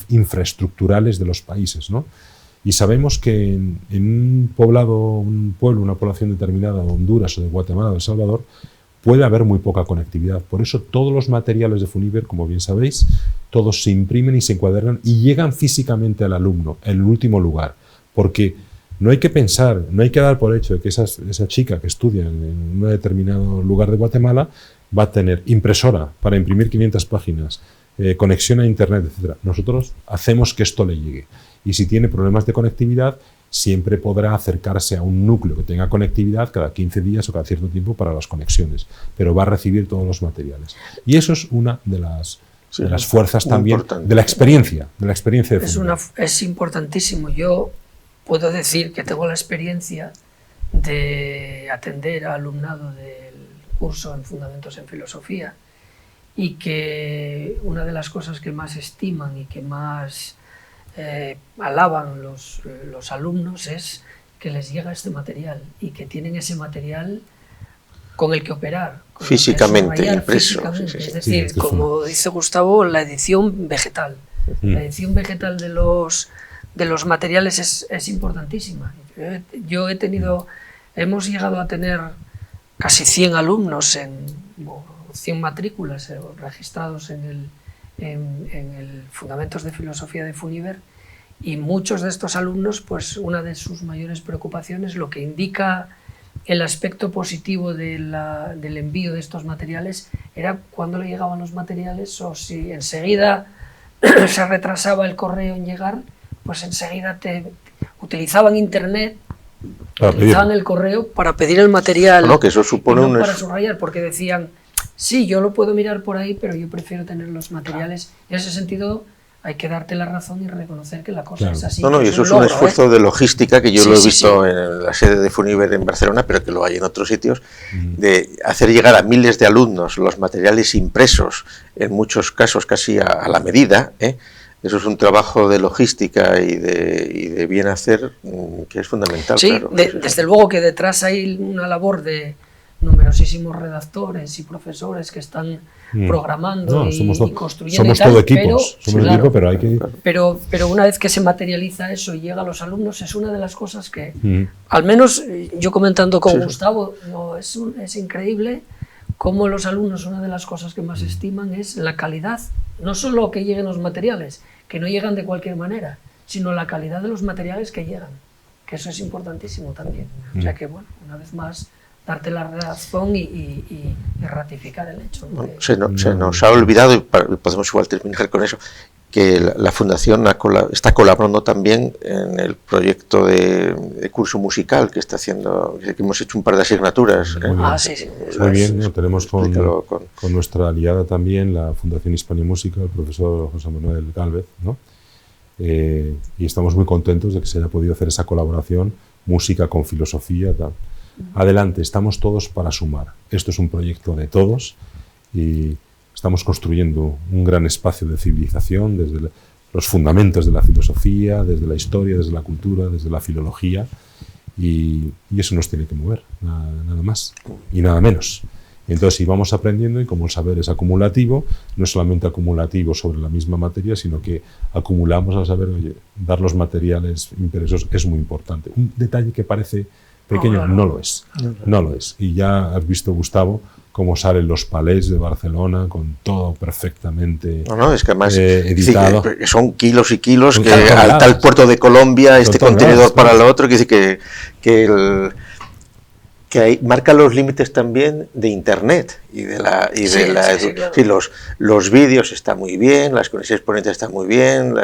infraestructurales de los países, ¿no? Y sabemos que en un pueblo, una población determinada de Honduras o de Guatemala o de El Salvador, puede haber muy poca conectividad. Por eso todos los materiales de Funiver, como bien sabéis, todos se imprimen y se encuadernan y llegan físicamente al alumno, en el último lugar. Porque no hay que pensar, no hay que dar por hecho de que esa chica que estudia en un determinado lugar de Guatemala va a tener impresora para imprimir 500 páginas, conexión a Internet, etc. Nosotros hacemos que esto le llegue. Y si tiene problemas de conectividad, siempre podrá acercarse a un núcleo que tenga conectividad cada 15 días o cada cierto tiempo para las conexiones, pero va a recibir todos los materiales. Y eso es una de las fuerzas también de la experiencia de Funiver. Es importantísimo. Yo puedo decir que tengo la experiencia de atender a alumnado del curso en Fundamentos en Filosofía y que una de las cosas que más estiman y que más alaban los alumnos es que les llega este material y que tienen ese material con el que operar. Físicamente impreso. Físicamente. Es decir, como dice Gustavo, la edición vegetal. La edición vegetal de los materiales es importantísima. Hemos llegado a tener casi 100 alumnos, 100 matrículas registrados en el Fundamentos de Filosofía de Funiver, y muchos de estos alumnos, pues una de sus mayores preocupaciones, lo que indica el aspecto positivo del envío de estos materiales, era cuándo le llegaban los materiales, o si enseguida se retrasaba el correo en llegar, pues enseguida utilizaban Internet, utilizaban el correo para pedir el material. No, que eso supone para subrayar, porque decían, sí, yo lo puedo mirar por ahí, pero yo prefiero tener los materiales. En ese sentido, hay que darte la razón y reconocer que la cosa es así. No, y eso es un esfuerzo de logística que yo lo he visto en la sede de Funiver en Barcelona, pero que lo hay en otros sitios, de hacer llegar a miles de alumnos los materiales impresos, en muchos casos casi a la medida, ¿eh? Eso es un trabajo de logística y de bien hacer que es fundamental. Sí, claro. Desde luego que detrás hay una labor de numerosísimos redactores y profesores que están programando y construyendo. Somos todo equipos, pero hay que... Pero una vez que se materializa eso y llega a los alumnos, es una de las cosas que, al menos yo comentando con Gustavo, es increíble cómo los alumnos, una de las cosas que más estiman es la calidad, no solo que lleguen los materiales, que no llegan de cualquier manera, sino la calidad de los materiales que llegan, que eso es importantísimo también. O sea que, bueno, una vez más, darte la razón y ratificar el hecho. ¿no? Bueno, se nos ha olvidado, y podemos igual terminar con eso, que la Fundación está colaborando también en el proyecto de curso musical que está haciendo, que hemos hecho un par de asignaturas. Sí. Muy bien, ¿no? Tenemos con nuestra aliada también, la Fundación Hispania y Música, el profesor José Manuel Gálvez, ¿no? Y estamos muy contentos de que se haya podido hacer esa colaboración, música con filosofía, tal. Adelante, estamos todos para sumar. Esto es un proyecto de todos y estamos construyendo un gran espacio de civilización desde los fundamentos de la filosofía, desde la historia, desde la cultura, desde la filología, y eso nos tiene que mover, nada más y nada menos. Entonces, si vamos aprendiendo, y como el saber es acumulativo, no es solamente acumulativo sobre la misma materia, sino que acumulamos al saber, oye, dar los materiales impresos es muy importante. Un detalle que parece pequeño, no lo es. No lo es. Y ya has visto, Gustavo, cómo salen los palés de Barcelona con todo perfectamente es que además editado. Que son kilos y kilos, que al tal puerto de Colombia, este contenedor para el otro, que dice que marca los límites también de Internet y de la claro. Los vídeos están muy bien, las conexiones ponentes están muy bien,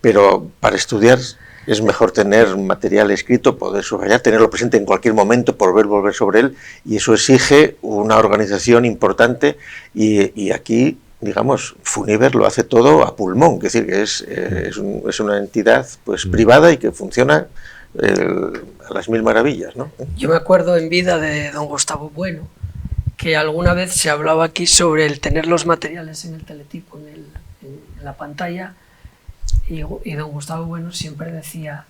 pero para estudiar es mejor tener material escrito, poder subrayar, tenerlo presente en cualquier momento, volver sobre él, y eso exige una organización importante, y aquí, digamos, Funiver lo hace todo a pulmón, es decir, que es una entidad pues privada y que funciona a las mil maravillas, ¿no? Yo me acuerdo en vida de don Gustavo Bueno, que alguna vez se hablaba aquí sobre el tener los materiales en el teletipo, en la pantalla, y don Gustavo Bueno siempre decía,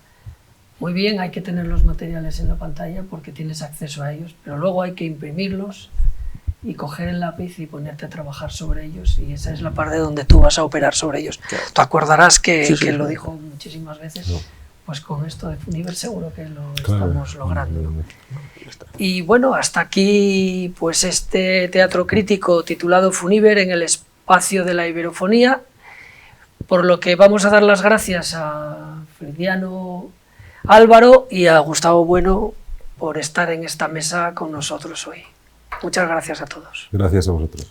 muy bien, hay que tener los materiales en la pantalla porque tienes acceso a ellos, pero luego hay que imprimirlos y coger el lápiz y ponerte a trabajar sobre ellos, y esa es la parte donde tú vas a operar sobre ellos. Claro. Te acordarás que lo dijo muchísimas veces. No. Pues con esto de Funiver seguro que lo estamos logrando. ¿no? Y bueno, hasta aquí pues este teatro crítico titulado Funiver en el espacio de la Iberofonía, por lo que vamos a dar las gracias a Fridiano Álvaro y a Gustavo Bueno por estar en esta mesa con nosotros hoy. Muchas gracias a todos. Gracias a vosotros.